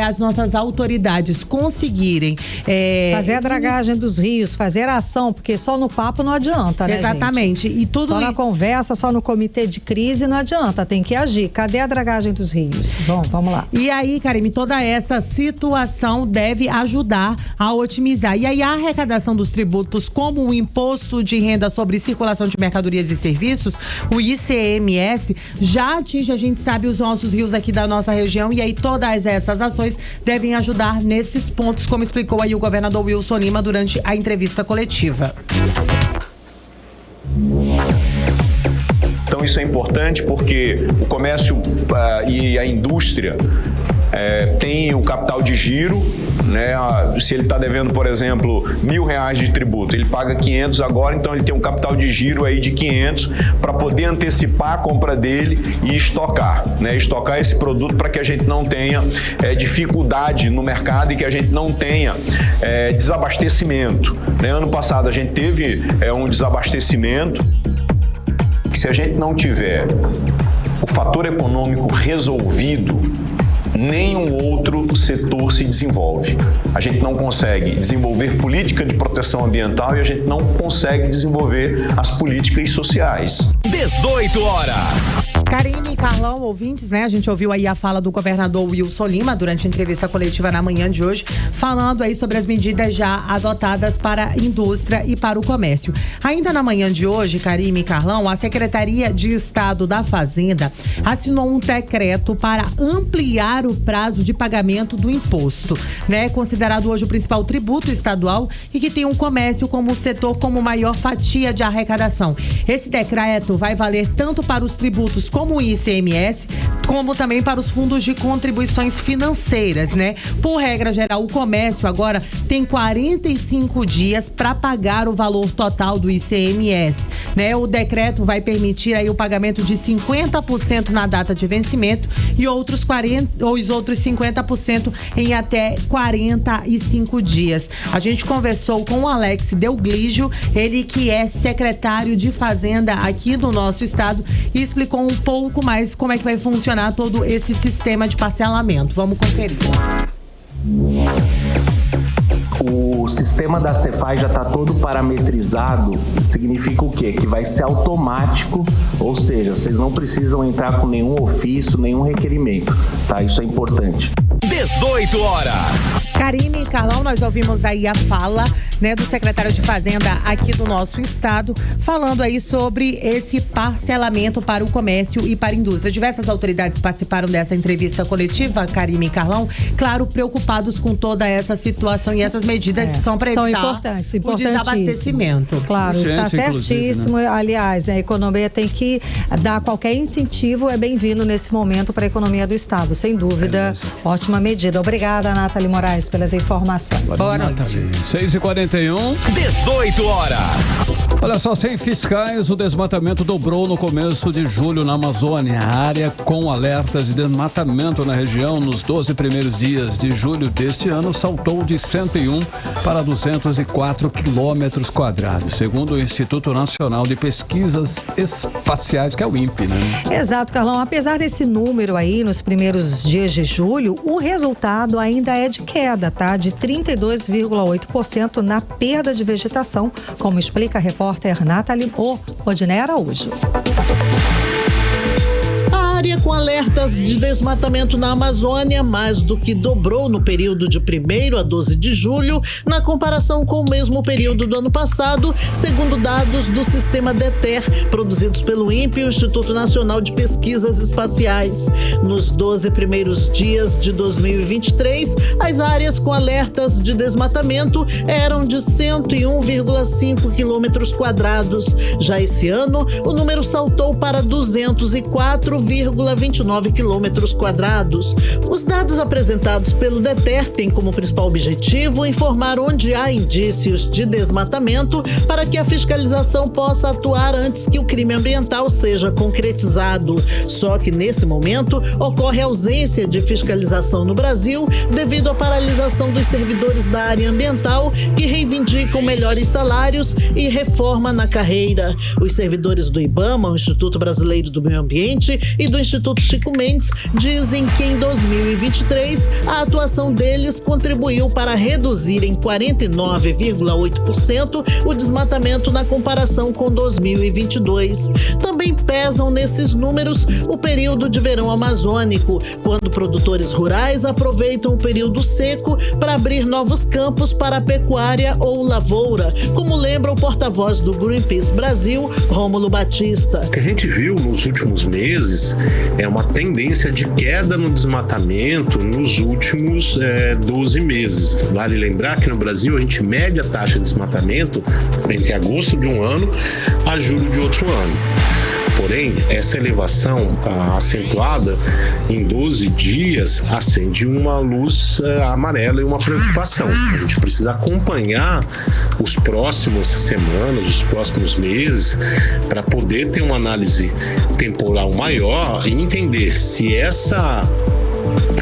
as nossas autoridades conseguirem fazer a dragagem dos rios, fazer a ação, porque só no papo não adianta, né, exatamente, gente? E tudo só na conversa, só no comitê de crise não adianta, tem que agir. Cadê a dragagem dos rios? Bom, vamos lá. E aí, Karime, toda essa situação deve ajudar a otimizar. E aí a arrecadação dos tributos, como o Imposto de Renda sobre Circulação de Mercadorias e Serviços, o ICMS, já atinge, a gente sabe, os nossos rios aqui da nossa região, e aí todas essas ações devem ajudar nesses pontos, como explicou aí o governador Wilson Lima durante a entrevista coletiva. Então isso é importante porque o comércio e a indústria tem o capital de giro, né? Se ele está devendo, por exemplo, R$1.000 de tributo, ele paga 500 agora, então ele tem um capital de giro aí de 500 para poder antecipar a compra dele e estocar, né? Estocar esse produto para que a gente não tenha dificuldade no mercado e que a gente não tenha desabastecimento, né? Ano passado a gente teve um desabastecimento que, se a gente não tiver o fator econômico resolvido, nenhum outro setor se desenvolve. A gente não consegue desenvolver política de proteção ambiental e a gente não consegue desenvolver as políticas sociais. 18 horas. Karine, Carlão, ouvintes, né? A gente ouviu aí a fala do governador Wilson Lima durante a entrevista coletiva na manhã de hoje, falando aí sobre as medidas já adotadas para a indústria e para o comércio. Ainda na manhã de hoje, Karine e Carlão, a Secretaria de Estado da Fazenda assinou um decreto para ampliar o prazo de pagamento do imposto, né? Considerado hoje o principal tributo estadual e que tem o comércio como setor como maior fatia de arrecadação. Esse decreto vai valer tanto para os tributos como o ICMS, como também para os fundos de contribuições financeiras, né? Por regra geral, o comércio agora tem 45 dias para pagar o valor total do ICMS, né? O decreto vai permitir aí o pagamento de 50% na data de vencimento e os outros 50% em até 45 dias. A gente conversou com o Alex Delglígio, ele que é secretário de Fazenda aqui do nosso estado, e explicou um pouco mais como é que vai funcionar todo esse sistema de parcelamento. Vamos conferir. O sistema da Cefaz já está todo parametrizado. Significa o quê? Que vai ser automático, ou seja, vocês não precisam entrar com nenhum ofício, nenhum requerimento, tá? Isso é importante. 18 horas. Karine e Carlão, nós ouvimos aí a fala, né, do secretário de Fazenda aqui do nosso estado, falando aí sobre esse parcelamento para o comércio e para a indústria. Diversas autoridades participaram dessa entrevista coletiva, Karine e Carlão, claro, preocupados com toda essa situação e essas medidas que são para evitar o desabastecimento. Claro, está certíssimo. Né? Aliás, a economia tem que dar qualquer incentivo, é bem-vindo nesse momento para a economia do estado, sem dúvida. Ótima medida. Obrigada, Nathalie Moraes, pelas informações. Boa noite. 6h41. 18 horas. Olha só, sem fiscais, o desmatamento dobrou no começo de julho na Amazônia. A área com alertas de desmatamento na região nos 12 primeiros dias de julho deste ano saltou de 101 para 204 quilômetros quadrados, segundo o Instituto Nacional de Pesquisas Espaciais, que é o INPE, né? Exato, Carlão. Apesar desse número aí nos primeiros dias de julho, o resultado ainda é de queda, tá? De 32,8% na perda de vegetação, como explica a repórter Nathalie Odiné Araújo. A área com alertas de desmatamento na Amazônia mais do que dobrou no período de 1º a 12 de julho, na comparação com o mesmo período do ano passado, segundo dados do sistema DETER, produzidos pelo INPE, o Instituto Nacional de Pesquisas Espaciais. Nos 12 primeiros dias de 2023, as áreas com alertas de desmatamento eram de 101,5 quilômetros quadrados. Já esse ano, o número saltou para 204,29 quilômetros quadrados. Os dados apresentados pelo DETER têm como principal objetivo informar onde há indícios de desmatamento para que a fiscalização possa atuar antes que o crime ambiental seja concretizado. Só que nesse momento ocorre ausência de fiscalização no Brasil devido à paralisação dos servidores da área ambiental que reivindicam melhores salários e reforma na carreira. Os servidores do IBAMA, o Instituto Brasileiro do Meio Ambiente, e do Instituto Chico Mendes dizem que em 2023 a atuação deles contribuiu para reduzir em 49,8% o desmatamento na comparação com 2022. Também pesam nesses números o período de verão amazônico, quando produtores rurais aproveitam o período seco para abrir novos campos para a pecuária ou lavoura, como lembra o porta-voz do Greenpeace Brasil, Rômulo Batista. O que a gente viu nos últimos meses é uma tendência de queda no desmatamento nos últimos 12 meses. Vale lembrar que no Brasil a gente mede a taxa de desmatamento entre agosto de um ano a julho de outro ano. Porém, essa elevação acentuada em 12 dias acende uma luz amarela e uma preocupação. A gente precisa acompanhar os próximos semanas, os próximos meses, para poder ter uma análise temporal maior e entender se essa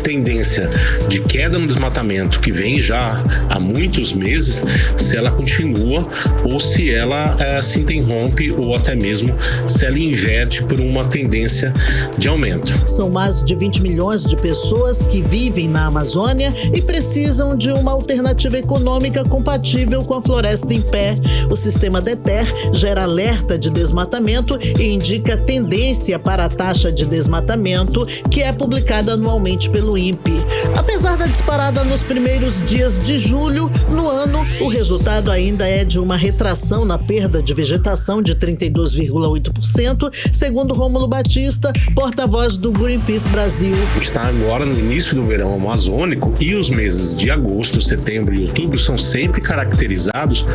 tendência de queda no desmatamento que vem já há muitos meses, se ela continua ou se ela se interrompe ou até mesmo se ela inverte por uma tendência de aumento. São mais de 20 milhões de pessoas que vivem na Amazônia e precisam de uma alternativa econômica compatível com a floresta em pé. O sistema DETER gera alerta de desmatamento e indica tendência para a taxa de desmatamento, que é publicada anualmente anualmente pelo INPE. Apesar da disparada nos primeiros dias de julho, no ano, o resultado ainda é de uma retração na perda de vegetação de 32,8%, segundo Rômulo Batista, porta-voz do Greenpeace Brasil. A gente está agora no início do verão amazônico e os meses de agosto, setembro e outubro são sempre caracterizados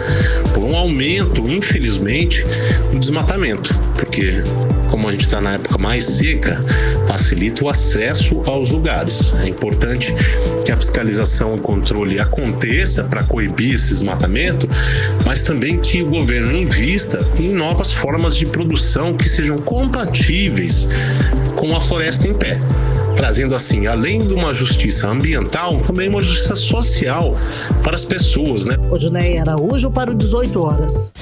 por um aumento, infelizmente, do desmatamento, porque como a gente está na época mais seca, facilita o acesso aos lugares. É importante que a fiscalização e controle aconteça para coibir esse desmatamento, mas também que o governo invista em novas formas de produção que sejam compatíveis com a floresta em pé, trazendo assim, além de uma justiça ambiental, também uma justiça social para as pessoas, né? Odinei Araújo para o 18 horas.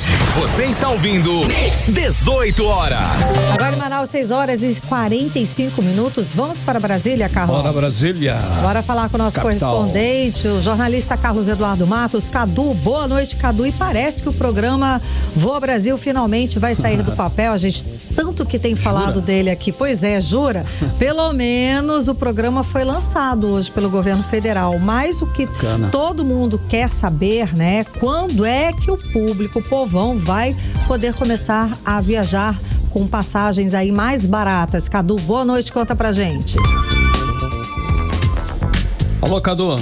Você está ouvindo 18 horas. Agora em Manaus, 6 horas e 45 minutos. Vamos para Brasília, Carlos. Bora, Brasília. Bora falar com o nosso correspondente, o jornalista Carlos Eduardo Matos. Cadu, boa noite, Cadu. E parece que o programa Voa Brasil finalmente vai sair do papel. A gente tanto que tem falado dele aqui. Pois é, jura? Pelo menos o programa foi lançado hoje pelo governo federal. Mas o que todo mundo quer saber, né? Quando é que o público, o povão, vai poder começar a viajar com passagens aí mais baratas? Cadu, boa noite, conta pra gente. Alô, Cadu.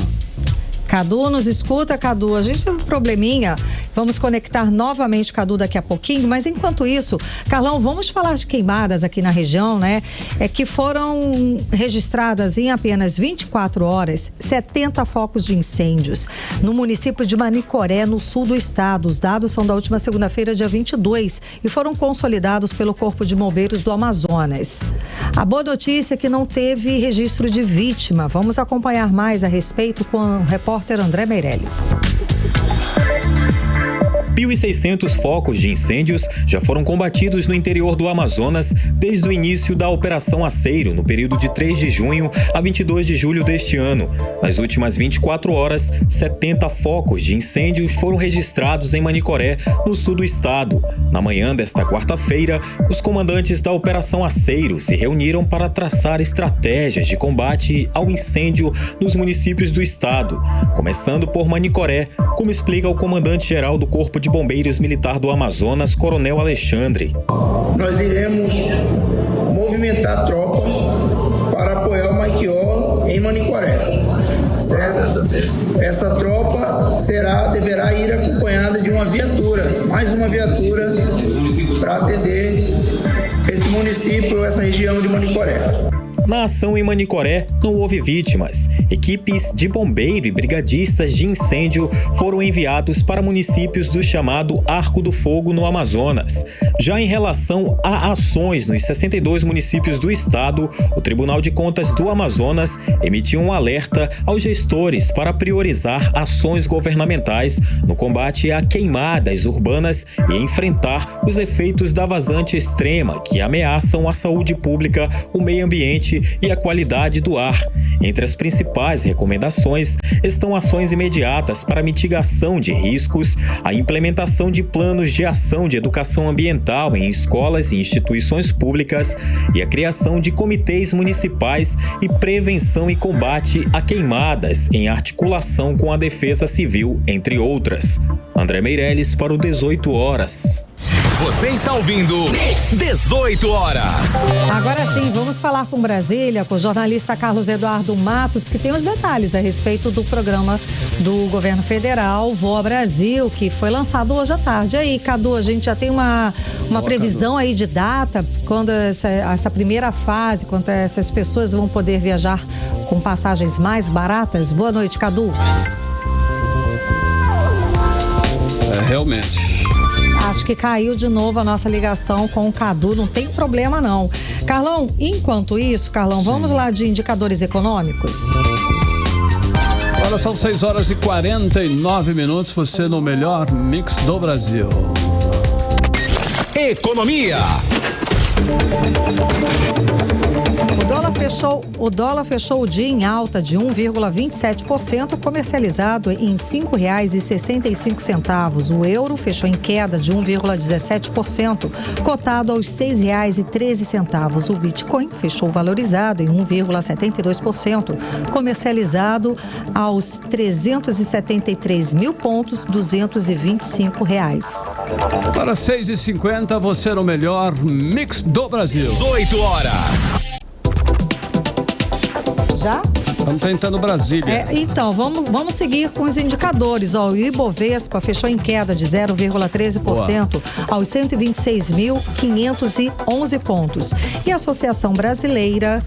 Cadu, nos escuta, Cadu? A gente teve um probleminha. Vamos conectar novamente o Cadu daqui a pouquinho, mas enquanto isso, Carlão, vamos falar de queimadas aqui na região, né? Que foram registradas em apenas 24 horas 70 focos de incêndios no município de Manicoré, no sul do estado. Os dados são da última segunda-feira, dia 22, e foram consolidados pelo Corpo de Bombeiros do Amazonas. A boa notícia é que não teve registro de vítima. Vamos acompanhar mais a respeito com o repórter André Meirelles. 1.600 focos de incêndios já foram combatidos no interior do Amazonas desde o início da Operação Aceiro, no período de 3 de junho a 22 de julho deste ano. Nas últimas 24 horas, 70 focos de incêndios foram registrados em Manicoré, no sul do estado. Na manhã desta quarta-feira, os comandantes da Operação Aceiro se reuniram para traçar estratégias de combate ao incêndio nos municípios do estado, começando por Manicoré, como explica o comandante-geral do Corpo de Bombeiros Militar do Amazonas, Coronel Alexandre. Nós iremos movimentar a tropa para apoiar o Maiquió em Manicoré, certo? Essa tropa deverá ir acompanhada de uma viatura, mais uma viatura para atender esse município, essa região de Manicoré. Na ação em Manicoré, não houve vítimas. Equipes de bombeiro e brigadistas de incêndio foram enviados para municípios do chamado Arco do Fogo, no Amazonas. Já em relação a ações nos 62 municípios do estado, o Tribunal de Contas do Amazonas emitiu um alerta aos gestores para priorizar ações governamentais no combate a queimadas urbanas e enfrentar os efeitos da vazante extrema que ameaçam a saúde pública, o meio ambiente e a qualidade do ar. Entre as principais recomendações estão ações imediatas para mitigação de riscos, a implementação de planos de ação de educação ambiental em escolas e instituições públicas e a criação de comitês municipais e prevenção e combate a queimadas em articulação com a Defesa Civil, entre outras. André Meirelles para o 18 horas. Você está ouvindo 18 horas. Agora sim, vamos falar com Brasília, com o jornalista Carlos Eduardo Matos, que tem os detalhes a respeito do programa do governo federal Voa Brasil, que foi lançado hoje à tarde. E aí, Cadu, a gente já tem uma previsão aí de data, quando essa primeira fase, quando essas pessoas vão poder viajar com passagens mais baratas? Boa noite, Cadu. Realmente. Acho que caiu de novo a nossa ligação com o Cadu, não tem problema não. Carlão, enquanto isso, Carlão, vamos lá de indicadores econômicos? Agora são 6 horas e 49 minutos, você no melhor mix do Brasil. Economia. O dólar dólar fechou o dia em alta de 1,27%, comercializado em R$ 5,65. O euro fechou em queda de 1,17%, cotado aos R$ 6,13. O Bitcoin fechou valorizado em 1,72%, comercializado aos 373.225 reais. Para 6h50, você no melhor mix do Brasil. 18 horas. Já? Estamos tentando Brasília. Então, vamos seguir com os indicadores. O Ibovespa fechou em queda de 0,13% aos 126.511 pontos. E a Associação Brasileira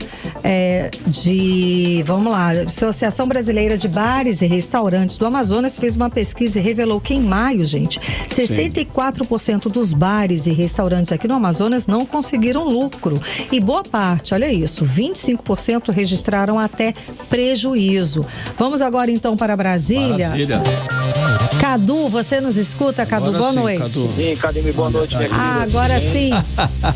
Associação Brasileira de Bares e Restaurantes do Amazonas fez uma pesquisa e revelou que em maio, gente, 64% dos bares e restaurantes aqui no Amazonas não conseguiram lucro. E boa parte, olha isso, 25% registraram até prejuízo. Vamos agora então para Brasília. Cadu, você nos escuta, Cadu? Agora boa sim, noite. Cadu. Sim, Cadime, boa noite, minha querida. Agora sim.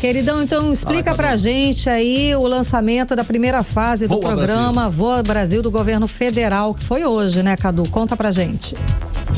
Queridão, então explica pra gente aí o lançamento da primeira fase do programa Voa Brasil do governo federal, que foi hoje, né, Cadu? Conta pra gente.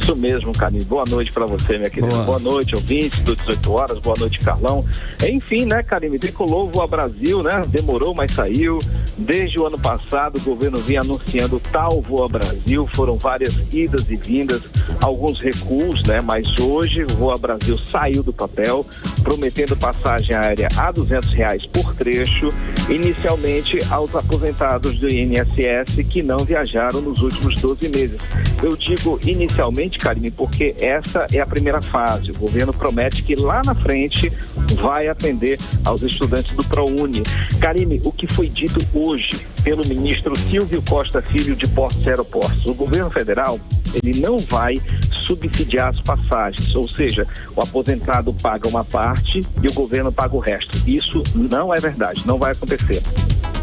Isso mesmo, Cadime. Boa noite pra você, minha querida. Boa noite, ouvintes do 18 horas. Boa noite, Carlão. Enfim, né, Cadime, tricolor Voa Brasil, né? Demorou, mas saiu. Desde o ano passado, o governo vinha anunciando o tal Voa Brasil. Foram várias idas e vindas, alguns recuos, né? Mas hoje o Voa Brasil saiu do papel, prometendo passagem aérea a R$200 por trecho, inicialmente aos aposentados do INSS que não viajaram nos últimos 12 meses. Eu digo inicialmente, Karine, porque essa é a primeira fase. O governo promete que lá na frente vai atender aos estudantes do ProUni. Karine, o que foi dito hoje pelo ministro Silvio Costa Filho de Portos e Aeroportos, o governo federal, ele não vai subsidiar as passagens, ou seja, o aposentado paga uma parte e o governo paga o resto. Isso não é verdade, não vai acontecer.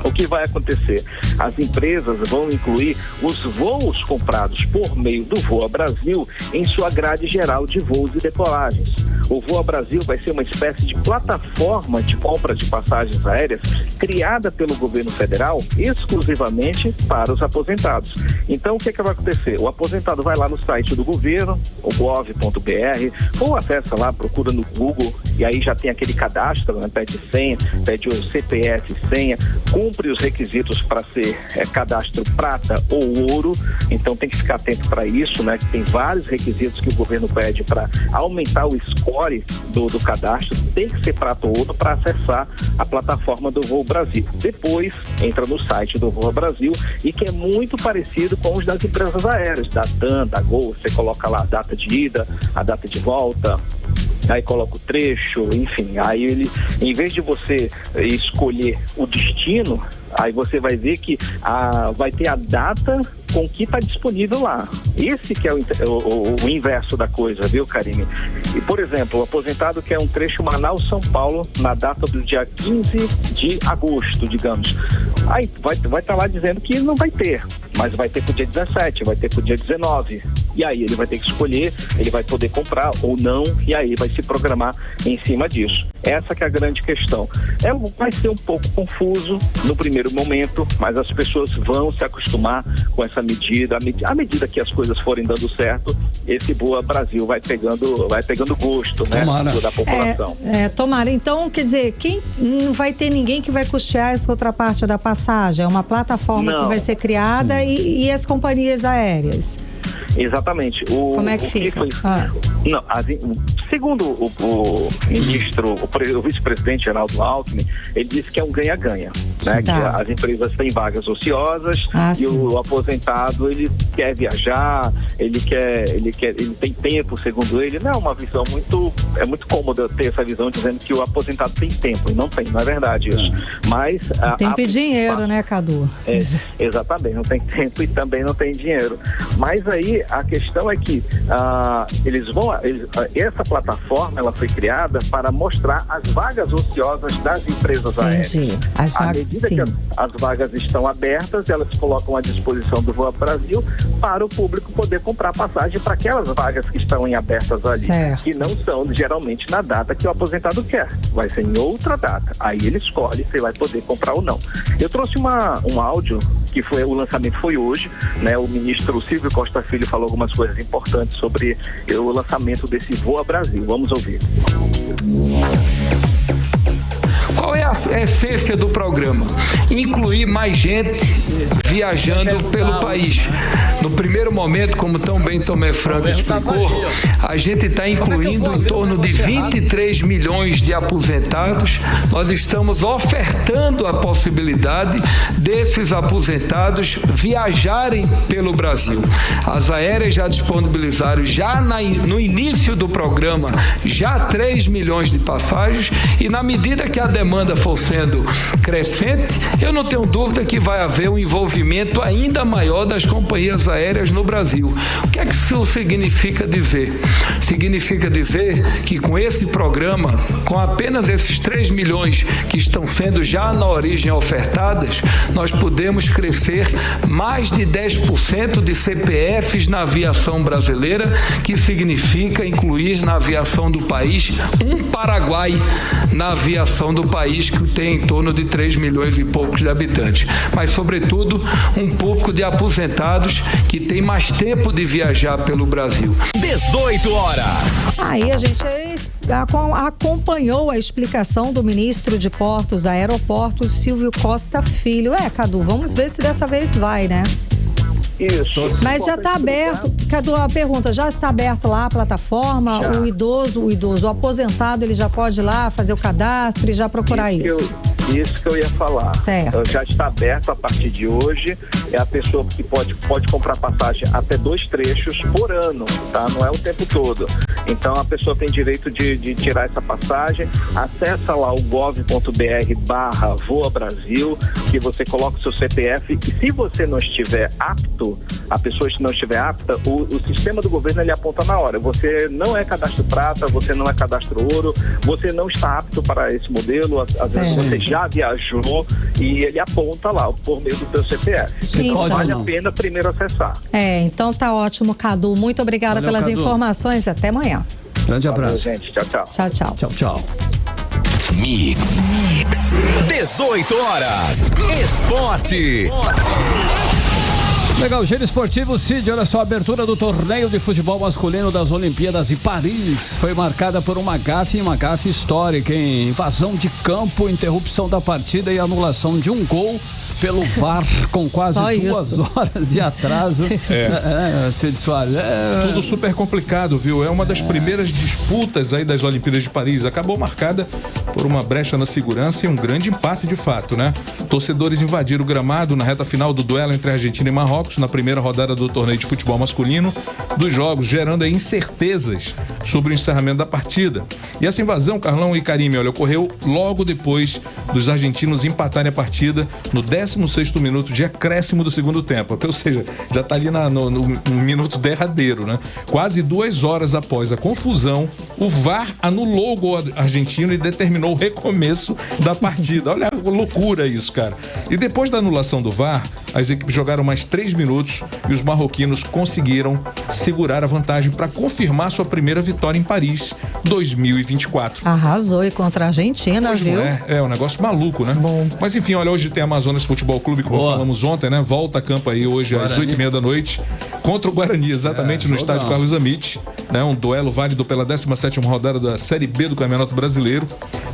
O que vai acontecer? As empresas vão incluir os voos comprados por meio do Voa Brasil em sua grade geral de voos e decolagens. O Voa Brasil vai ser uma espécie de plataforma de compra de passagens aéreas criada pelo governo federal exclusivamente para os aposentados. Então, o que vai acontecer? O aposentado vai lá no site do governo, o gov.br, ou acessa lá, procura no Google, e aí já tem aquele cadastro, né? Pede senha, pede o CPF, senha, cumpre os requisitos para ser cadastro prata ou ouro, então tem que ficar atento para isso, né? Que tem vários requisitos que o governo pede para aumentar o score do cadastro, tem que ser prata ou ouro para acessar a plataforma do Voa Brasil. Depois entra no site do Voa Brasil, e que é muito parecido com os das empresas aéreas, da TAM, da Gol. Você coloca lá a data de ida, a data de volta, aí coloca o trecho, enfim, aí ele, em vez de você escolher o destino, aí você vai ver que vai ter a data com que está disponível lá. Esse que é o inverso da coisa, viu, Karine? E, por exemplo, o aposentado quer um trecho Manaus-São Paulo na data do dia 15 de agosto, digamos. Aí vai estar lá dizendo que não vai ter, mas vai ter pro dia 17, vai ter pro dia 19. E aí ele vai ter que escolher, ele vai poder comprar ou não, e aí vai se programar em cima disso. Essa que é a grande questão. Vai ser um pouco confuso no primeiro momento, mas as pessoas vão se acostumar com essa medida. À medida que as coisas forem dando certo, esse Voa Brasil vai pegando gosto, né, da população. Tomara. Então, quer dizer, não vai ter ninguém que vai custear essa outra parte da passagem? É uma plataforma que vai ser criada e as companhias aéreas? Exatamente. Como é que fica? Não, segundo o ministro, o vice-presidente Geraldo Alckmin, ele disse que é um ganha-ganha, né? Que as empresas têm vagas ociosas e o aposentado, ele quer viajar, ele tem tempo, segundo ele. Não é uma visão é muito cômoda ter essa visão dizendo que o aposentado tem tempo, e não é verdade isso. Mas tempo e dinheiro, né, Cadu? Exatamente, não tem tempo e também não tem dinheiro. Mas aí a questão é que essa plataforma, ela foi criada para mostrar as vagas ociosas das empresas aéreas. Entendi. medida que as vagas estão abertas, elas se colocam à disposição do Voa Brasil para o público poder comprar passagem para aquelas vagas que estão em abertas ali, que não são geralmente na data que o aposentado quer, vai ser em outra data, aí ele escolhe se vai poder comprar ou não. Eu trouxe um áudio que o lançamento foi hoje, né? O ministro Silvio Costa Filho falou algumas coisas importantes sobre o lançamento desse Voa Brasil. Vamos ouvir. Qual é a essência do programa? Incluir mais gente viajando pelo país. No primeiro momento, como tão bem Tomé Franco explicou, a gente está incluindo em torno de 23 milhões de aposentados. Nós estamos ofertando a possibilidade desses aposentados viajarem pelo Brasil. As aéreas já disponibilizaram, no início do programa, já 3 milhões de passagens, e na medida que a demanda for sendo crescente, eu não tenho dúvida que vai haver um envolvimento ainda maior das companhias aéreas no Brasil. O que é que isso significa dizer? Significa dizer que com esse programa, com apenas esses 3 milhões que estão sendo já na origem ofertadas, nós podemos crescer mais de 10% de CPFs na aviação brasileira, que significa incluir na aviação do país um Paraguai na aviação do país, que tem em torno de 3 milhões e poucos de habitantes. Mas, sobretudo, um público de aposentados que tem mais tempo de viajar pelo Brasil. 18 horas. Aí a gente acompanhou a explicação do ministro de Portos, Aeroportos, Silvio Costa Filho. Cadu, vamos ver se dessa vez vai, né? Isso. Mas já está aberto, Cadu, a pergunta, já está aberto lá a plataforma? Já. O aposentado, ele já pode ir lá fazer o cadastro e já procurar isso? Isso que eu ia falar. Certo. Já está aberto a partir de hoje. É a pessoa que pode comprar passagem até 2 trechos por ano, tá? Não é o tempo todo. Então a pessoa tem direito de tirar essa passagem. Acessa lá o gov.br/Voa Brasil, que você coloca o seu CPF, e se você não estiver apto, a pessoa que não estiver apta, o sistema do governo ele aponta na hora. Você não é cadastro prata, você não é cadastro ouro, você não está apto para esse modelo, às vezes você já viajou, e ele aponta lá por meio do seu CPF. Então vale a pena primeiro acessar. Então tá ótimo, Cadu. Muito obrigada pelas informações. Até amanhã. Grande abraço. Valeu, gente. Tchau, tchau. Tchau, tchau. Tchau, tchau. Mix. 18 horas. Esporte. Legal, Giro Esportivo Cid, olha só, a abertura do torneio de futebol masculino das Olimpíadas de Paris foi marcada por uma gafe histórica, hein? Invasão de campo, interrupção da partida e anulação de um gol pelo VAR, com quase 2 horas de atraso. Cid Soares. Tudo super complicado, viu? É uma das primeiras disputas aí das Olimpíadas de Paris. Acabou marcada por uma brecha na segurança e um grande impasse de fato, né? Torcedores invadiram o gramado na reta final do duelo entre Argentina e Marrocos, na primeira rodada do torneio de futebol masculino dos jogos, gerando aí incertezas sobre o encerramento da partida. E essa invasão, Carlão e Karime, ocorreu logo depois dos argentinos empatarem a partida no 16º minuto de acréscimo do segundo tempo, ou seja, já está ali no minuto derradeiro, né? Quase 2 horas após a confusão, o VAR anulou o gol argentino e determinou o recomeço da partida. Olha a loucura isso, cara. E depois da anulação do VAR, as equipes jogaram mais 3 minutos e os marroquinos conseguiram segurar a vantagem para confirmar sua primeira vitória em Paris 2024. Arrasou e contra a Argentina, hoje, viu? É um negócio maluco, né? Bom. Mas enfim, olha, hoje tem Amazonas Futebol Clube, como falamos ontem, né? Volta a campo aí hoje às 8h30 da noite contra o Guarani, exatamente no estádio Carlos Amit, né? Um duelo válido pela 17ª rodada da Série B do Campeonato Brasileiro.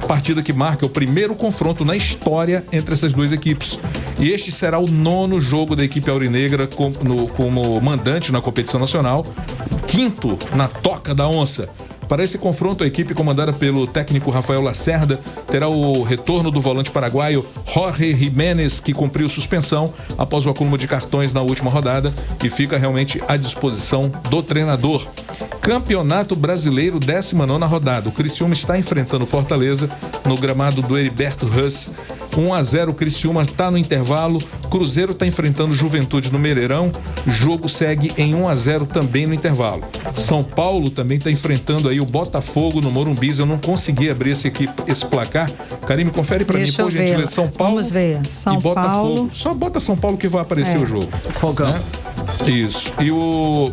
Partida que marca o primeiro confronto na história entre essas duas equipes. E este será o 9º jogo da equipe aurinegra como mandante na competição nacional, 5º na Toca da Onça. Para esse confronto, a equipe comandada pelo técnico Rafael Lacerda terá o retorno do volante paraguaio Jorge Jiménez, que cumpriu suspensão após o acúmulo de cartões na última rodada e fica realmente à disposição do treinador. Campeonato Brasileiro, 19ª rodada. O Criciúma está enfrentando o Fortaleza no gramado do Heriberto Russ. 1-0, o Criciúma está no intervalo. Cruzeiro está enfrentando Juventude no Mineirão. Jogo segue em 1-0 também no intervalo. São Paulo também está enfrentando aí o Botafogo no Morumbi. Eu não consegui abrir esse placar. Karime, confere para mim, por gentileza. São Paulo. Vamos ver. São e Botafogo. Paulo. Só bota São Paulo que vai aparecer o jogo. Fogão. Né? Isso. E o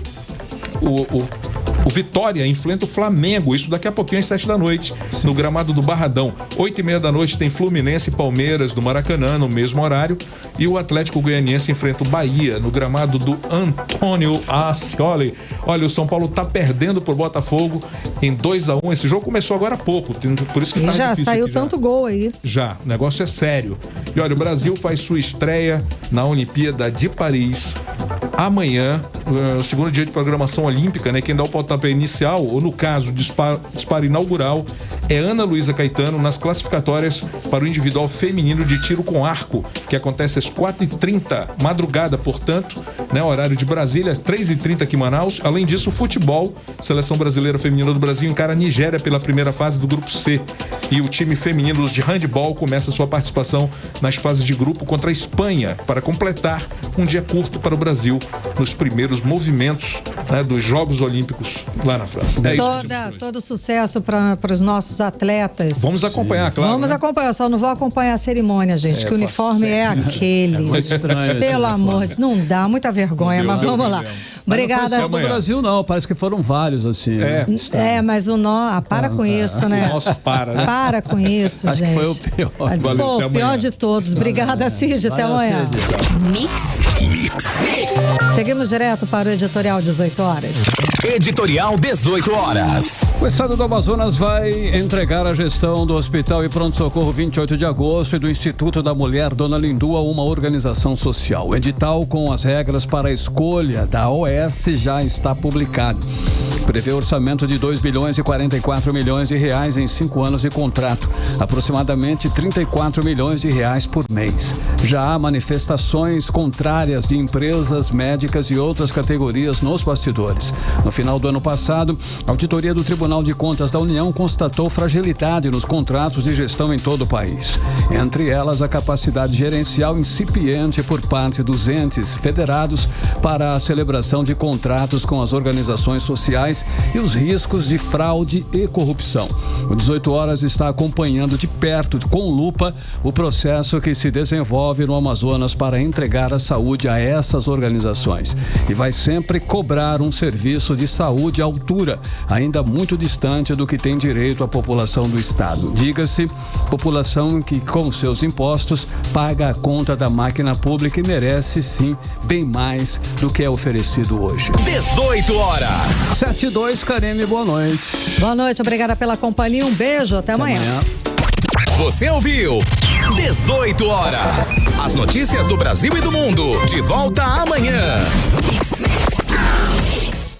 Vitória enfrenta o Flamengo, isso daqui a pouquinho às 7h, no gramado do Barradão. 8h30 tem Fluminense e Palmeiras no Maracanã, no mesmo horário, e o Atlético Goianiense enfrenta o Bahia no gramado do Antônio Ascioli. Olha, o São Paulo tá perdendo por Botafogo em 2-1. Esse jogo começou agora há pouco, por isso que tá já difícil saiu aqui, tanto gol aí. Já, o negócio é sério. E olha, o Brasil faz sua estreia na Olimpíada de Paris amanhã, o segundo dia de programação olímpica, né? Quem dá o pontapé inicial, ou no caso, disparo inaugural, é Ana Luísa Caetano nas classificatórias para o individual feminino de tiro com arco, que acontece às 4h30, madrugada, portanto, né? Horário de Brasília, 3h30 aqui em Manaus. Além disso, o futebol, Seleção Brasileira Feminina do Brasil encara a Nigéria pela primeira fase do Grupo C. E o time feminino de handball começa sua participação nas fases de grupo contra a Espanha, para completar um dia curto para o Brasil nos primeiros movimentos, né, dos Jogos Olímpicos lá na França. Todo sucesso para os nossos atletas. Vamos acompanhar, claro. Vamos acompanhar, só não vou acompanhar a cerimônia, gente, que o uniforme é aquele. É muito estranho. Pelo amor de Deus, não dá, muita vergonha, mas vamos lá. Obrigada. Não foi do Brasil, não, parece que foram vários, assim. Mas o nó, para com isso, né? O nosso né? Para com isso, Acho gente. que foi o pior. Valeu, o pior de todos. Obrigada, Cid. Até amanhã. Seguimos direto para o editorial 18h. Editorial 18h. O estado do Amazonas vai entregar a gestão do Hospital e Pronto-Socorro 28 de agosto e do Instituto da Mulher Dona Lindu a uma organização social. O edital com as regras para a escolha da OS já está publicado. Prevê orçamento de 2 bilhões e 44 milhões de reais em 5 anos de contrato, aproximadamente 34 milhões de reais por mês. Já há manifestações contrárias de empresas médicas e outras categorias nos bastidores. No final do ano passado, a auditoria do Tribunal de Contas da União constatou fragilidade nos contratos de gestão em todo o país. Entre elas, a capacidade gerencial incipiente por parte dos entes federados para a celebração de contratos com as organizações sociais e os riscos de fraude e corrupção. O 18h está acompanhando de perto, com lupa, o processo que se desenvolve no Amazonas para entregar a saúde a essas organizações. E vai sempre cobrar um serviço de saúde à altura, ainda muito distante do que tem direito a população do estado. Diga-se, população que com seus impostos paga a conta da máquina pública e merece sim bem mais do que é oferecido hoje. 18h. 7h02, Karime, boa noite. Boa noite, obrigada pela companhia, um beijo, até amanhã. Você ouviu 18h. As notícias do Brasil e do mundo, de volta amanhã.